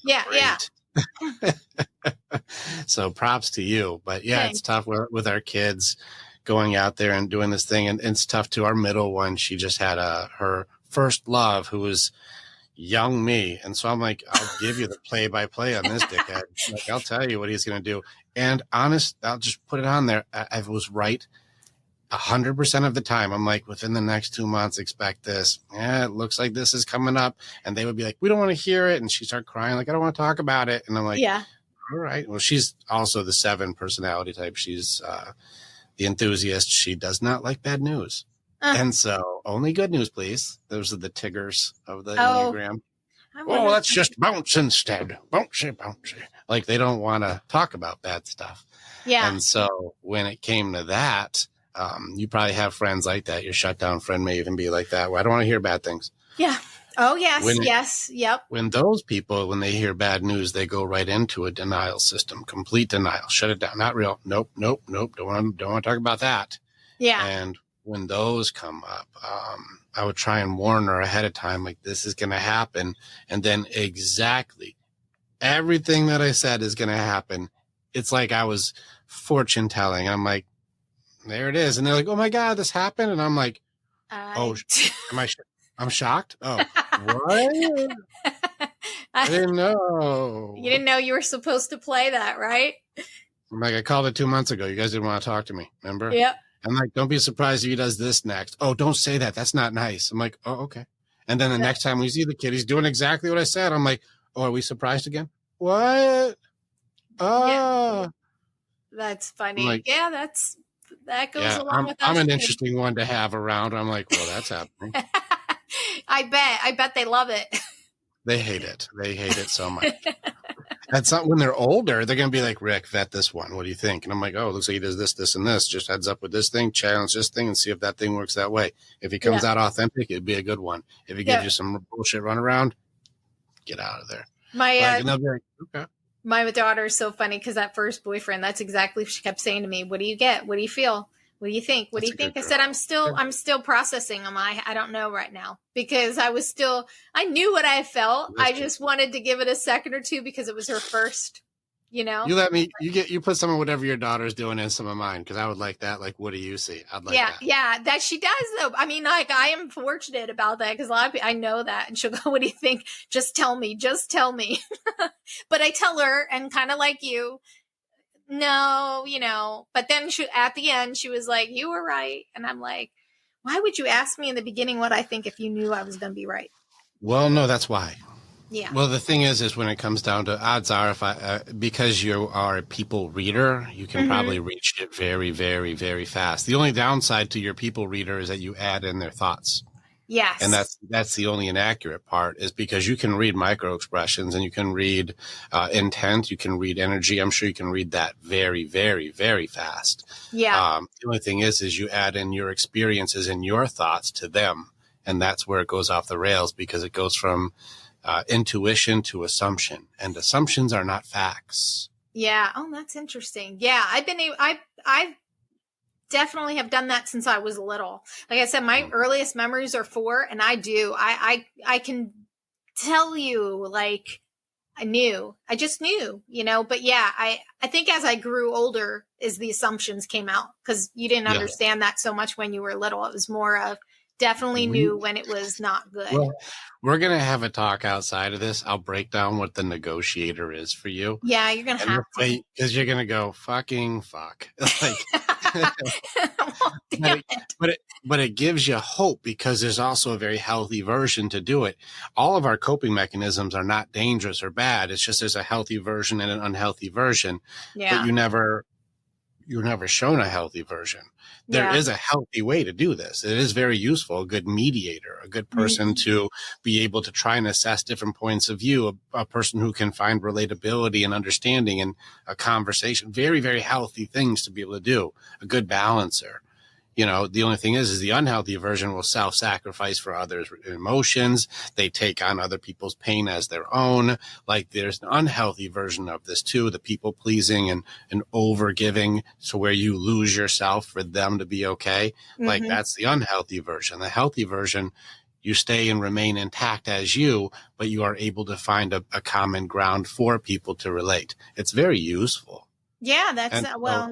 [SPEAKER 1] so props to you. But Thanks. It's tough with our kids going out there and doing this thing. And it's tough to our middle one. She just had her first love, who was young me. And so I'm like, I'll give you the play-by-play on this dickhead. Like, I'll tell you what he's going to do. And honest, I'll just put it on there. I was right 100% of the time. I'm like, within the next 2 months, expect this. Yeah, it looks like this is coming up. And they would be like, we don't want to hear it. And she started crying, like, I don't want to talk about it. And I'm like, all right. Well, she's also the 7 personality type. She's the enthusiast. She does not like bad news. And so only good news, please. Those are the Tiggers of the Enneagram. Let's just bounce instead. Bouncy. Like, they don't want to talk about bad stuff. Yeah. And so when it came to that, you probably have friends like that. Your shutdown friend may even be like that, where I don't want to hear bad things. Yeah.
[SPEAKER 2] Oh, yes. Yep.
[SPEAKER 1] When those people, when they hear bad news, they go right into a denial system, complete denial. Shut it down. Not real. Nope. Don't want to talk about that. Yeah. And when those come up, I would try and warn her ahead of time, like, this is going to happen. And then exactly everything that I said is going to happen. It's like I was fortune telling. I'm like, there it is. And they're like, oh my God, this happened. And I'm like, I'm shocked. Oh, what? I didn't know.
[SPEAKER 2] You didn't know you were supposed to play that, right?
[SPEAKER 1] I'm like, I called it 2 months ago. You guys didn't want to talk to me. Remember?
[SPEAKER 2] Yep.
[SPEAKER 1] I'm like, don't be surprised if he does this next. Oh, don't say that. That's not nice. I'm like, oh, okay. And then the next time we see the kid, he's doing exactly what I said. I'm like, oh, are we surprised again? What? Oh.
[SPEAKER 2] Yeah. That's funny. Like, that goes along with us.
[SPEAKER 1] I'm an interesting one to have around. I'm like, well, that's happening.
[SPEAKER 2] I bet they love it.
[SPEAKER 1] They hate it. They hate it so much. That's not when they're older. They're going to be like, Rick, vet this one. What do you think? And I'm like, oh, looks like he does this, this, and this. Just heads up with this thing, challenge this thing, and see if that thing works that way. If he comes out authentic, it'd be a good one. If he gives you some bullshit run around, get out of there. And they'll be like, okay.
[SPEAKER 2] My daughter is so funny, because that first boyfriend, that's exactly what she kept saying to me. What do you get? What do you feel? What do you think? What do you think? I said, I'm still processing them. I don't know right now, because I knew what I felt. I just wanted to give it a second or two, because it was her first, You
[SPEAKER 1] let me, you put some of whatever your daughter's doing in some of mine. Cause I would like that. Like, what do you see? I'd like that.
[SPEAKER 2] Yeah. That she does though. I mean, like, I am fortunate about that, because a lot of people, I know that, and she'll go, what do you think? Just tell me. But I tell her, and kind of like you, no, but then at the end, she was like, you were right. And I'm like, why would you ask me in the beginning what I think if you knew I was going to be right?
[SPEAKER 1] Well, no, that's why.
[SPEAKER 2] Yeah.
[SPEAKER 1] Well, the thing is when it comes down to odds are, if because you are a people reader, you can probably reach it very, very, very fast. The only downside to your people reader is that you add in their thoughts.
[SPEAKER 2] Yes.
[SPEAKER 1] And that's the only inaccurate part, is because you can read micro expressions and you can read intent, you can read energy. I'm sure you can read that very, very, very fast.
[SPEAKER 2] Yeah.
[SPEAKER 1] The only thing is you add in your experiences and your thoughts to them. And that's where it goes off the rails, because it goes from intuition to assumption, and assumptions are not facts.
[SPEAKER 2] Yeah. Oh, that's interesting. Yeah. I definitely have done that since I was little. Like I said, my earliest memories are 4, and I can tell you, like, I just knew, but yeah, I think as I grew older is the assumptions came out, because you didn't understand that so much when you were little. It was more of definitely knew when it was not good.
[SPEAKER 1] Well, we're going to have a talk outside of this. I'll break down what the negotiator is for you.
[SPEAKER 2] Yeah, you're going to have to.
[SPEAKER 1] Because you're going to go, fucking fuck. Like, but it gives you hope, because there's also a very healthy version to do it. All of our coping mechanisms are not dangerous or bad. It's just there's a healthy version and an unhealthy version.
[SPEAKER 2] Yeah.
[SPEAKER 1] But you're never shown a healthy version. There is a healthy way to do this. It is very useful, a good mediator, a good person to be able to try and assess different points of view, a person who can find relatability and understanding in a conversation. Very, very healthy things to be able to do, a good balancer. The only thing is the unhealthy version will self-sacrifice for others' emotions. They take on other people's pain as their own. Like, there's an unhealthy version of this too, the people pleasing and over giving, to where you lose yourself for them to be okay. Like, that's the unhealthy version. The healthy version, you stay and remain intact as you, but you are able to find a common ground for people to relate. It's very useful.
[SPEAKER 2] Yeah,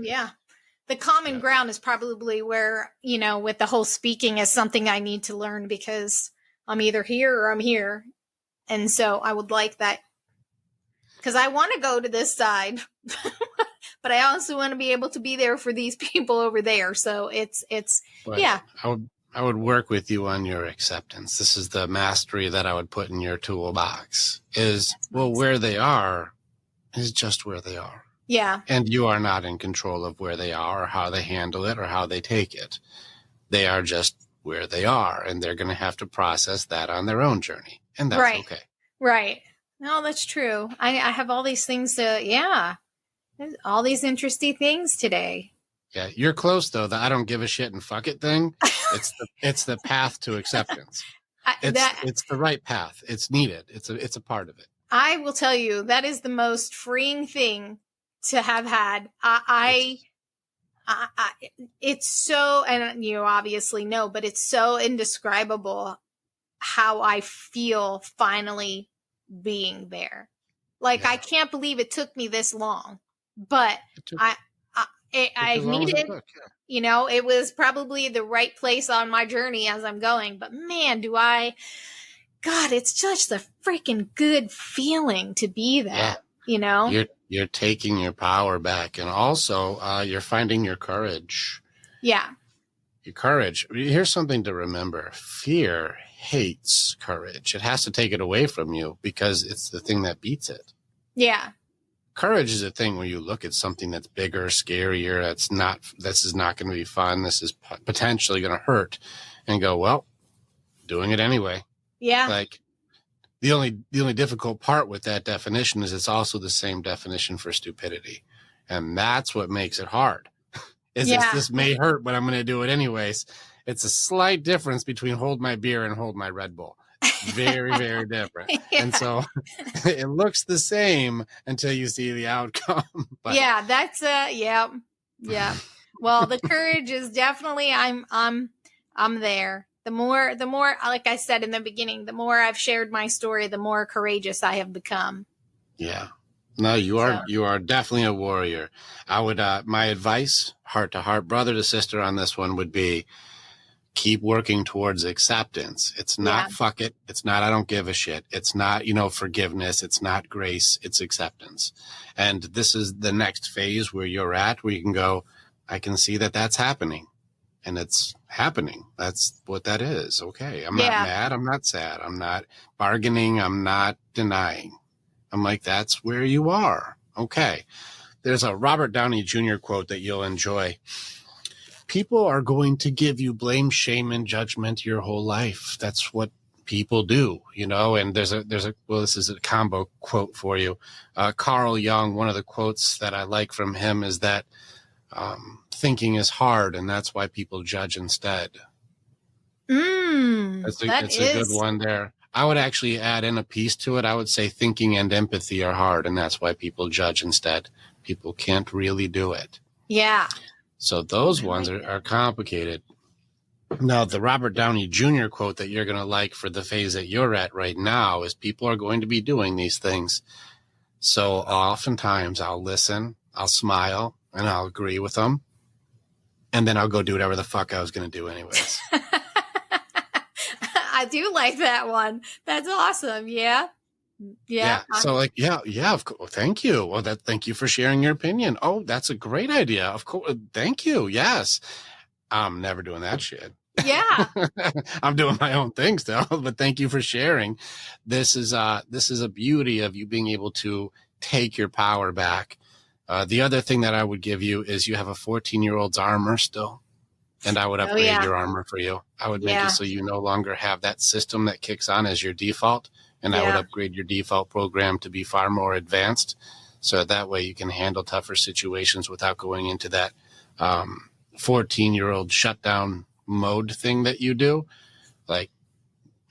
[SPEAKER 2] yeah. The common ground is probably where, with the whole speaking, is something I need to learn, because I'm either here or I'm here. And so I would like that, because I want to go to this side, but I also want to be able to be there for these people over there. So yeah.
[SPEAKER 1] I would work with you on your acceptance. This is the mastery that I would put in your toolbox, where they are is just where they are.
[SPEAKER 2] Yeah.
[SPEAKER 1] And you are not in control of where they are or how they handle it or how they take it. They are just where they are, and they're going to have to process that on their own journey. And that's okay.
[SPEAKER 2] Right. No, that's true. I have all these things all these interesting things today.
[SPEAKER 1] Yeah. You're close, though. The I don't give a shit and fuck it thing. It's the path to acceptance. It's the right path. It's needed. It's a part of it. I
[SPEAKER 2] will tell you, that is the most freeing thing to have had. It's so, and you obviously know, but it's so indescribable how I feel finally being there. Like, I can't believe it took me this long, but I needed, it was probably the right place on my journey as I'm going, but man, God, it's just a freaking good feeling to be that,
[SPEAKER 1] You're taking your power back, and also you're finding your courage.
[SPEAKER 2] Yeah.
[SPEAKER 1] Your courage. Here's something to remember. Fear hates courage. It has to take it away from you, because it's the thing that beats it.
[SPEAKER 2] Yeah.
[SPEAKER 1] Courage is a thing where you look at something that's bigger, scarier, this is not going to be fun, this is potentially going to hurt, and go, well, doing it anyway.
[SPEAKER 2] Yeah.
[SPEAKER 1] Like, the only difficult part with that definition is it's also the same definition for stupidity. And that's what makes it hard. This may hurt, but I'm going to do it anyways. It's a slight difference between hold my beer and hold my Red Bull. Very, very different. Yeah. And so it looks the same until you see the outcome. But.
[SPEAKER 2] Yeah, that's yeah. Well, the courage is definitely, I'm there. The more, like I said in the beginning, the more I've shared my story, the more courageous I have become.
[SPEAKER 1] Yeah. No, you are definitely a warrior. I would, my advice, heart to heart, brother to sister on this one would be, keep working towards acceptance. It's not fuck it. It's not I don't give a shit. It's not, forgiveness. It's not grace. It's acceptance. And this is the next phase where you're at, where you can go, I can see that that's happening. and it's happening. That's what that is. Okay. I'm not mad. I'm not sad. I'm not bargaining. I'm not denying. I'm like, that's where you are. Okay. There's a Robert Downey Jr. quote that you'll enjoy. People are going to give you blame, shame, and judgment your whole life. That's what people do, you know. And there's a well, this is a combo quote for you. Carl Jung, one of the quotes that I like from him is that thinking is hard, and that's why people judge instead. It's a good one there. I would actually add in a piece to it. I would say thinking and empathy are hard, and that's why people judge instead. People can't really do it.
[SPEAKER 2] Yeah.
[SPEAKER 1] So those ones are complicated. Now, the Robert Downey Jr. quote that you're going to like for the phase that you're at right now is people are going to be doing these things. So oftentimes I'll listen, I'll smile, and I'll agree with them. And then I'll go do whatever the fuck I was going to do anyways.
[SPEAKER 2] I do like that one. That's awesome. Yeah.
[SPEAKER 1] So like, of course. Thank you. Well, thank you for sharing your opinion. Oh, that's a great idea. Of course. Thank you. Yes. I'm never doing that shit.
[SPEAKER 2] Yeah.
[SPEAKER 1] I'm doing my own thing still, but thank you for sharing. This is a beauty of you being able to take your power back. The other thing that I would give you is you have a 14-year-old's armor still. And I would upgrade your armor for you. I would make it so you no longer have that system that kicks on as your default. And I would upgrade your default program to be far more advanced. So that way you can handle tougher situations without going into that 14-year-old shutdown mode thing that you do. Like,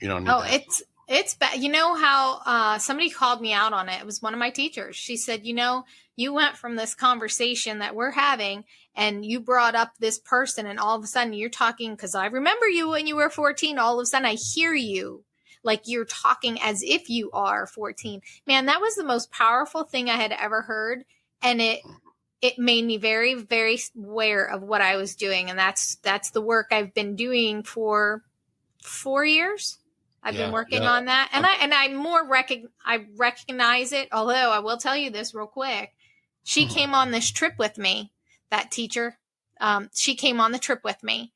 [SPEAKER 1] you don't need that.
[SPEAKER 2] It's bad. You know how somebody called me out on it. It was one of my teachers. She said, you know, you went from this conversation that we're having and you brought up this person and all of a sudden you're talking, because I remember you when you were 14. All of a sudden I hear you like you're talking as if you are 14. Man, that was the most powerful thing I had ever heard. And it made me very, very aware of what I was doing. And that's the work I've been doing for 4 years. I've been working on that. And I recognize it. Although I will tell you this real quick. She came on this trip with me, that teacher. She came on the trip with me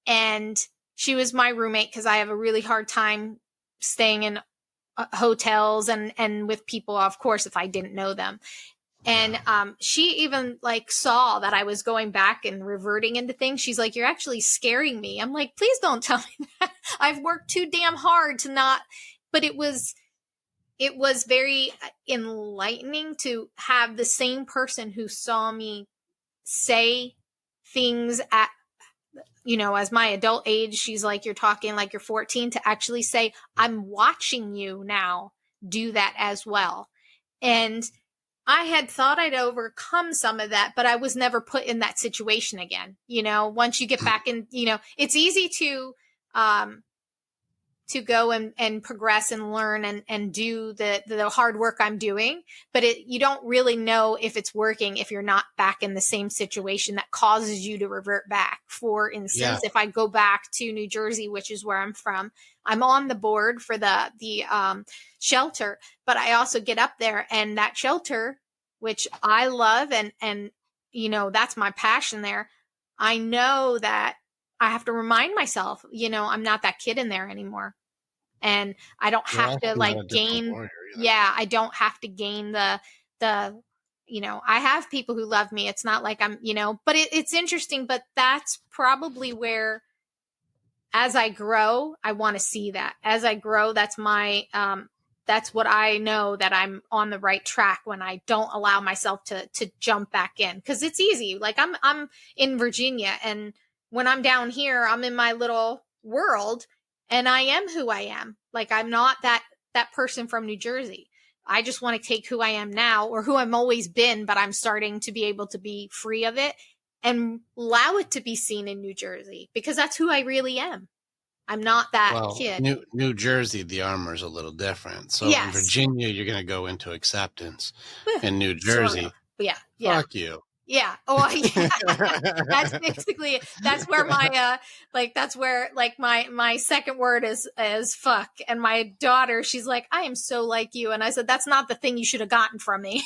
[SPEAKER 2] and she was my roommate because I have a really hard time staying in hotels and with people, of course, if I didn't know them. And she even like saw that I was going back and reverting into things. She's like, you're actually scaring me. I'm like, please don't tell me that. I've worked too damn hard to not. But it was very enlightening to have the same person who saw me say things at, you know, as my adult age, she's like, you're talking like you're 14, to actually say, I'm watching you now do that as well. And I had thought I'd overcome some of that, but I was never put in that situation again. You know, once you get back in, you know, it's easy to go and progress and learn and do the hard work I'm doing, but you don't really know if it's working if you're not back in the same situation that causes you to revert back. For instance, if I go back to New Jersey, which is where I'm from, I'm on the board for the shelter, but I also get up there and that shelter, which I love and you know, that's my passion there. I know that I have to remind myself, you know, I'm not that kid in there anymore. And I don't have to like gain. I don't have to gain the, you know, I have people who love me. It's not like I'm, you know, but it's interesting, but that's probably where, as I grow, I want to see that as I grow, that's my, that's what I know that I'm on the right track when I don't allow myself to jump back in. Cause it's easy. Like I'm in Virginia and when I'm down here, I'm in my little world and I am who I am. Like I'm not that person from New Jersey. I just want to take who I am now or who I've always been, but I'm starting to be able to be free of it and allow it to be seen in New Jersey because that's who I really am. I'm not that kid.
[SPEAKER 1] New Jersey, the armor is a little different. So in Virginia, you're going to go into acceptance. In New Jersey, fuck you.
[SPEAKER 2] Yeah. Oh, yeah. That's basically, that's where my, that's where my second word is fuck. And my daughter, she's like, I am so like you. And I said, that's not the thing you should have gotten from me.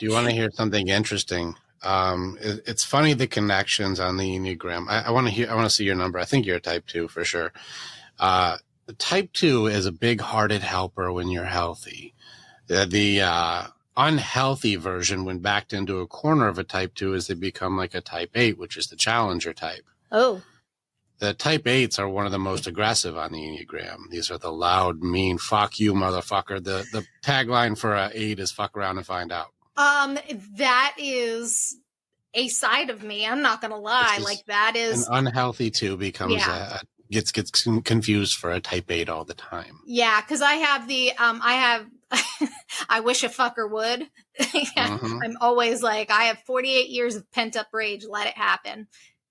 [SPEAKER 1] Do you want to hear something interesting? It's funny, the connections on the Enneagram. I want to see your number. I think you're a type 2 for sure. The type 2 is a big-hearted helper when you're healthy. The unhealthy version, when backed into a corner of a type 2, is they become like a type 8, which is the challenger type.
[SPEAKER 2] Oh.
[SPEAKER 1] The type 8s are one of the most aggressive on the Enneagram. These are the loud, mean, fuck you, motherfucker. The tagline for an 8 is fuck around and find out.
[SPEAKER 2] That is a side of me. I'm not going to lie. Like, that is
[SPEAKER 1] an unhealthy 2 becomes gets confused for a type 8 all the time.
[SPEAKER 2] Yeah. Cause I have I wish a fucker would. Mm-hmm. I'm always like, I have 48 years of pent up rage. Let it happen.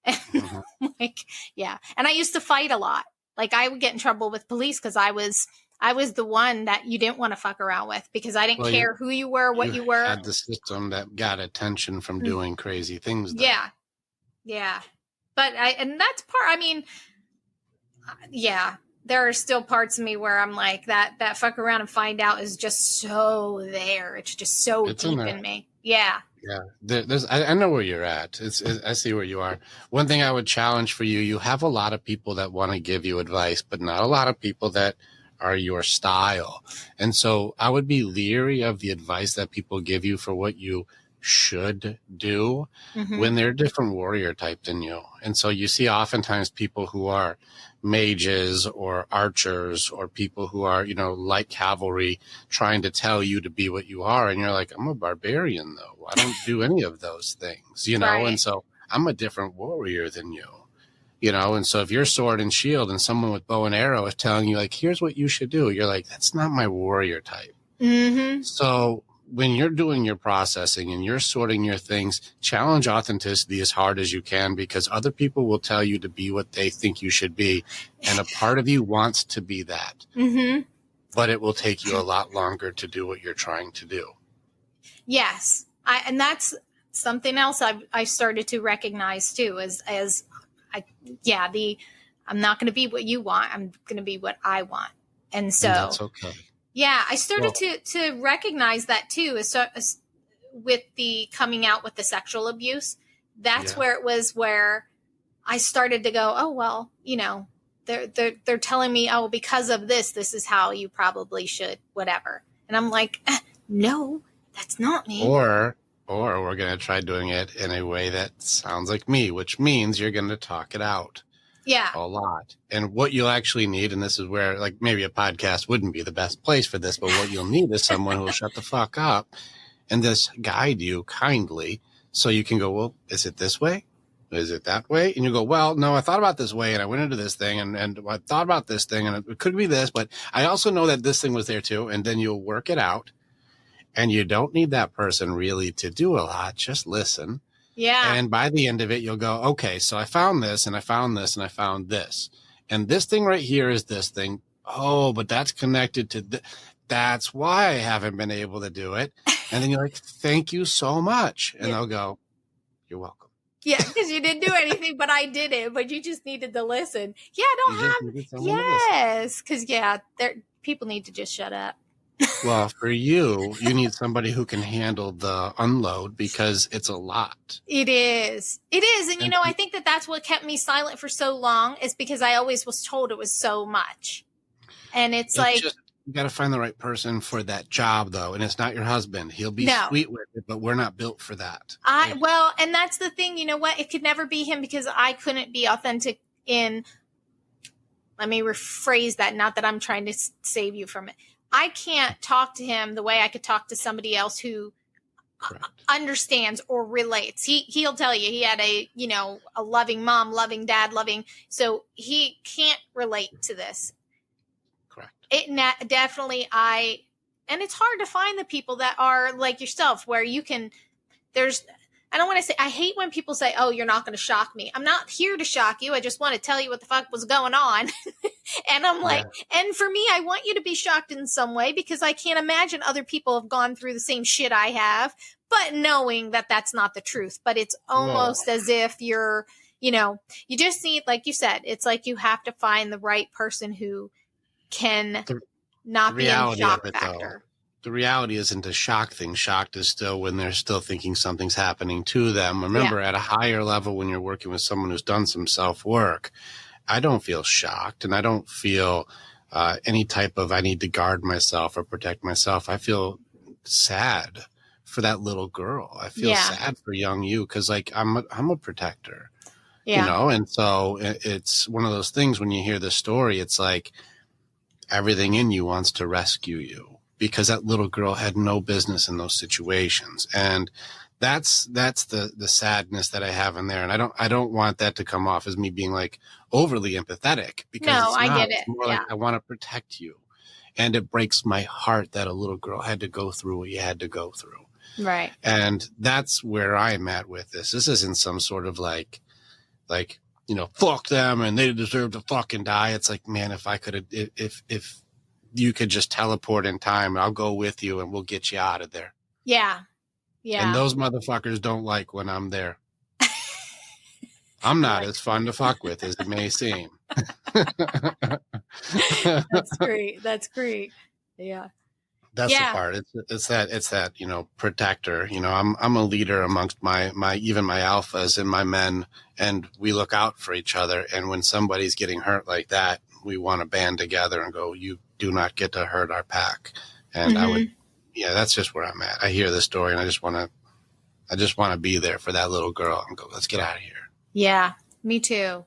[SPEAKER 2] Mm-hmm. Like, yeah. And I used to fight a lot. Like, I would get in trouble with police because I was the one that you didn't want to fuck around with, because I didn't care who you were, what you were.
[SPEAKER 1] Had the system that got attention from doing crazy things. Though.
[SPEAKER 2] Yeah. Yeah. But there are still parts of me where I'm like, that fuck around and find out is just so there. It's just so deep in me. Yeah.
[SPEAKER 1] Yeah. I know where you're at. I see where you are. One thing I would challenge for you have a lot of people that want to give you advice, but not a lot of people that are your style. And so I would be leery of the advice that people give you for what you should do when they're a different warrior type than you. And so you see oftentimes people who are mages or archers or people who are, light cavalry trying to tell you to be what you are. And you're like, I'm a barbarian though. I don't do any of those things, Right. And so I'm a different warrior than you. And so if you're sword and shield and someone with bow and arrow is telling you, like, here's what you should do, you're like, that's not my warrior type. Mm-hmm. So when you're doing your processing and you're sorting your things, challenge authenticity as hard as you can, because other people will tell you to be what they think you should be. And a part of you wants to be that. Mm-hmm. But it will take you a lot longer to do what you're trying to do. Yes.
[SPEAKER 2] And that's something else I started to recognize too, I'm not going to be what you want. I'm going to be what I want. And so
[SPEAKER 1] that's okay.
[SPEAKER 2] Yeah, I started to recognize that too, with the coming out with the sexual abuse. That's where it was where I started to go, oh, well, they're telling me, oh, because of this is how you probably should, whatever. And I'm like, no, that's not me.
[SPEAKER 1] Or we're going to try doing it in a way that sounds like me, which means you're going to talk it out.
[SPEAKER 2] Yeah.
[SPEAKER 1] A lot. And what you'll actually need, and this is where, like, maybe a podcast wouldn't be the best place for this, but what you'll need is someone who will shut the fuck up and just guide you kindly so you can go, well, is it this way? Is it that way? And you go, well, no, I thought about this way and I went into this thing and I thought about this thing and it could be this, but I also know that this thing was there too. And then you'll work it out, and you don't need that person really to do a lot. Just listen.
[SPEAKER 2] Yeah.
[SPEAKER 1] And by the end of it, you'll go, okay, so I found this and I found this and I found this. And this thing right here is this thing. Oh, but that's connected to that's why I haven't been able to do it. And then you're like, thank you so much. And they'll go, you're welcome.
[SPEAKER 2] Yeah, because you didn't do anything, but I did it. But you just needed to listen. Yeah, because people need to just shut up.
[SPEAKER 1] Well, for you need somebody who can handle the unload, because it's a lot.
[SPEAKER 2] It is. And, I think that's what kept me silent for so long, is because I always was told it was so much. And it's like,
[SPEAKER 1] you got to find the right person for that job, though. And it's not your husband. He'll be sweet with it, but we're not built for that.
[SPEAKER 2] And that's the thing. You know what? It could never be him, because I couldn't be authentic in, let me rephrase that. Not that I'm trying to save you from it. I can't talk to him the way I could talk to somebody else who understands or relates. He'll tell you he had a loving mom, loving dad, so he can't relate to this.
[SPEAKER 1] Correct.
[SPEAKER 2] Definitely and it's hard to find the people that are like yourself, where you can, I don't want to say, I hate when people say, oh, you're not going to shock me. I'm not here to shock you. I just want to tell you what the fuck was going on. And I'm like, and for me, I want you to be shocked in some way, because I can't imagine other people have gone through the same shit I have, but knowing that that's not the truth. But it's almost as if you're, you just need, like you said, it's like you have to find the right person who can not be in shock factor.
[SPEAKER 1] the reality isn't a shock thing. Shocked is still when they're still thinking something's happening to them. Remember, at a higher level, when you're working with someone who's done some self-work, I don't feel shocked, and I don't feel any type of I need to guard myself or protect myself. I feel sad for that little girl. I feel sad for young you, because like I'm a protector, you know. And so it's one of those things when you hear the story, it's like everything in you wants to rescue you, because that little girl had no business in those situations. And that's the sadness that I have in there. And I don't want that to come off as me being like overly empathetic, because
[SPEAKER 2] I get it.
[SPEAKER 1] It's more like I want to protect you. And it breaks my heart that a little girl had to go through what you had to go through.
[SPEAKER 2] Right.
[SPEAKER 1] And that's where I'm at with this. This isn't some sort of like, you know, fuck them and they deserve to fucking die. It's like, man, if I could, if you could just teleport in time, I'll go with you and we'll get you out of there.
[SPEAKER 2] Yeah. Yeah.
[SPEAKER 1] And those motherfuckers don't like when I'm there. I'm not as fun to fuck with as it may seem.
[SPEAKER 2] That's great. That's great. Yeah.
[SPEAKER 1] That's the part. It's that, you know, protector. You know, I'm a leader amongst my even my alphas and my men, and we look out for each other. And when somebody's getting hurt like that, we want to band together and go, you do not get to hurt our pack. And that's just where I'm at. I hear this story and I just want to be there for that little girl and go, let's get out of here.
[SPEAKER 2] Yeah, me too.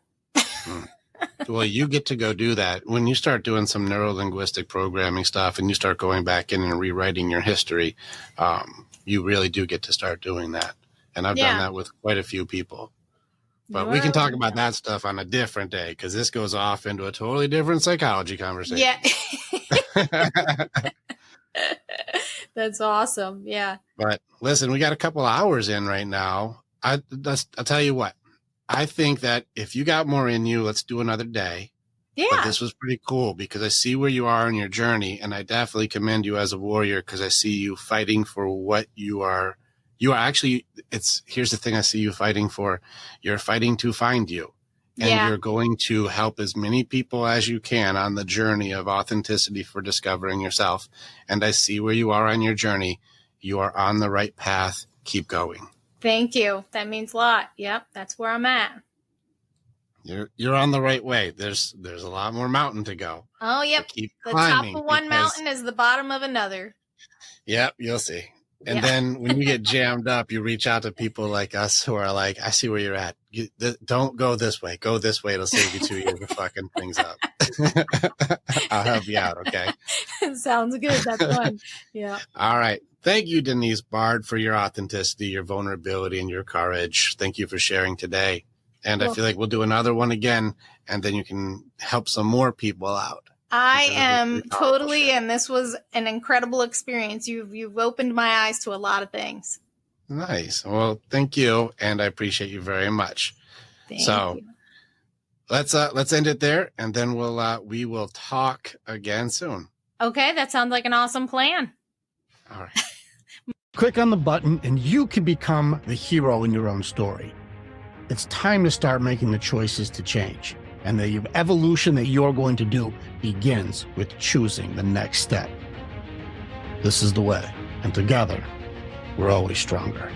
[SPEAKER 1] Well, you get to go do that. When you start doing some neuro-linguistic programming stuff and you start going back in and rewriting your history, you really do get to start doing that. And I've done that with quite a few people. But we can talk about that stuff on a different day, because this goes off into a totally different psychology conversation.
[SPEAKER 2] Yeah. That's awesome. Yeah.
[SPEAKER 1] But listen, we got a couple hours in right now. I'll tell you what. I think that if you got more in you, let's do another day. Yeah. But this was pretty cool because I see where you are in your journey, and I definitely commend you as a warrior, because I see you fighting for what you are. You are actually, here's the thing I see you fighting for. You're fighting to find you. And you're going to help as many people as you can on the journey of authenticity for discovering yourself. And I see where you are on your journey. You are on the right path. Keep going.
[SPEAKER 2] Thank you. That means a lot. Yep. That's where I'm at.
[SPEAKER 1] You're on the right way. There's a lot more mountain to go.
[SPEAKER 2] Oh, yep. The top of one mountain is the bottom of another.
[SPEAKER 1] Yep. You'll see. And then when you get jammed up, you reach out to people like us who are like, I see where you're at. Don't go this way. Go this way. It'll save you 2 years of fucking things up. I'll help you out. Okay.
[SPEAKER 2] Sounds good. That's fun. Yeah.
[SPEAKER 1] All right. Thank you, Denise Bard, for your authenticity, your vulnerability, and your courage. Thank you for sharing today. And I feel like we'll do another one again, and then you can help some more people out.
[SPEAKER 2] I am totally, and this was an incredible experience. You've opened my eyes to a lot of things.
[SPEAKER 1] Nice. Well, thank you, and I appreciate you very much.
[SPEAKER 2] Thank you.
[SPEAKER 1] Let's end it there, and then we will talk again soon.
[SPEAKER 2] Okay, that sounds like an awesome plan.
[SPEAKER 1] All right.
[SPEAKER 4] Click on the button, and you can become the hero in your own story. It's time to start making the choices to change. And the evolution that you're going to do begins with choosing the next step. This is the way. And together, we're always stronger.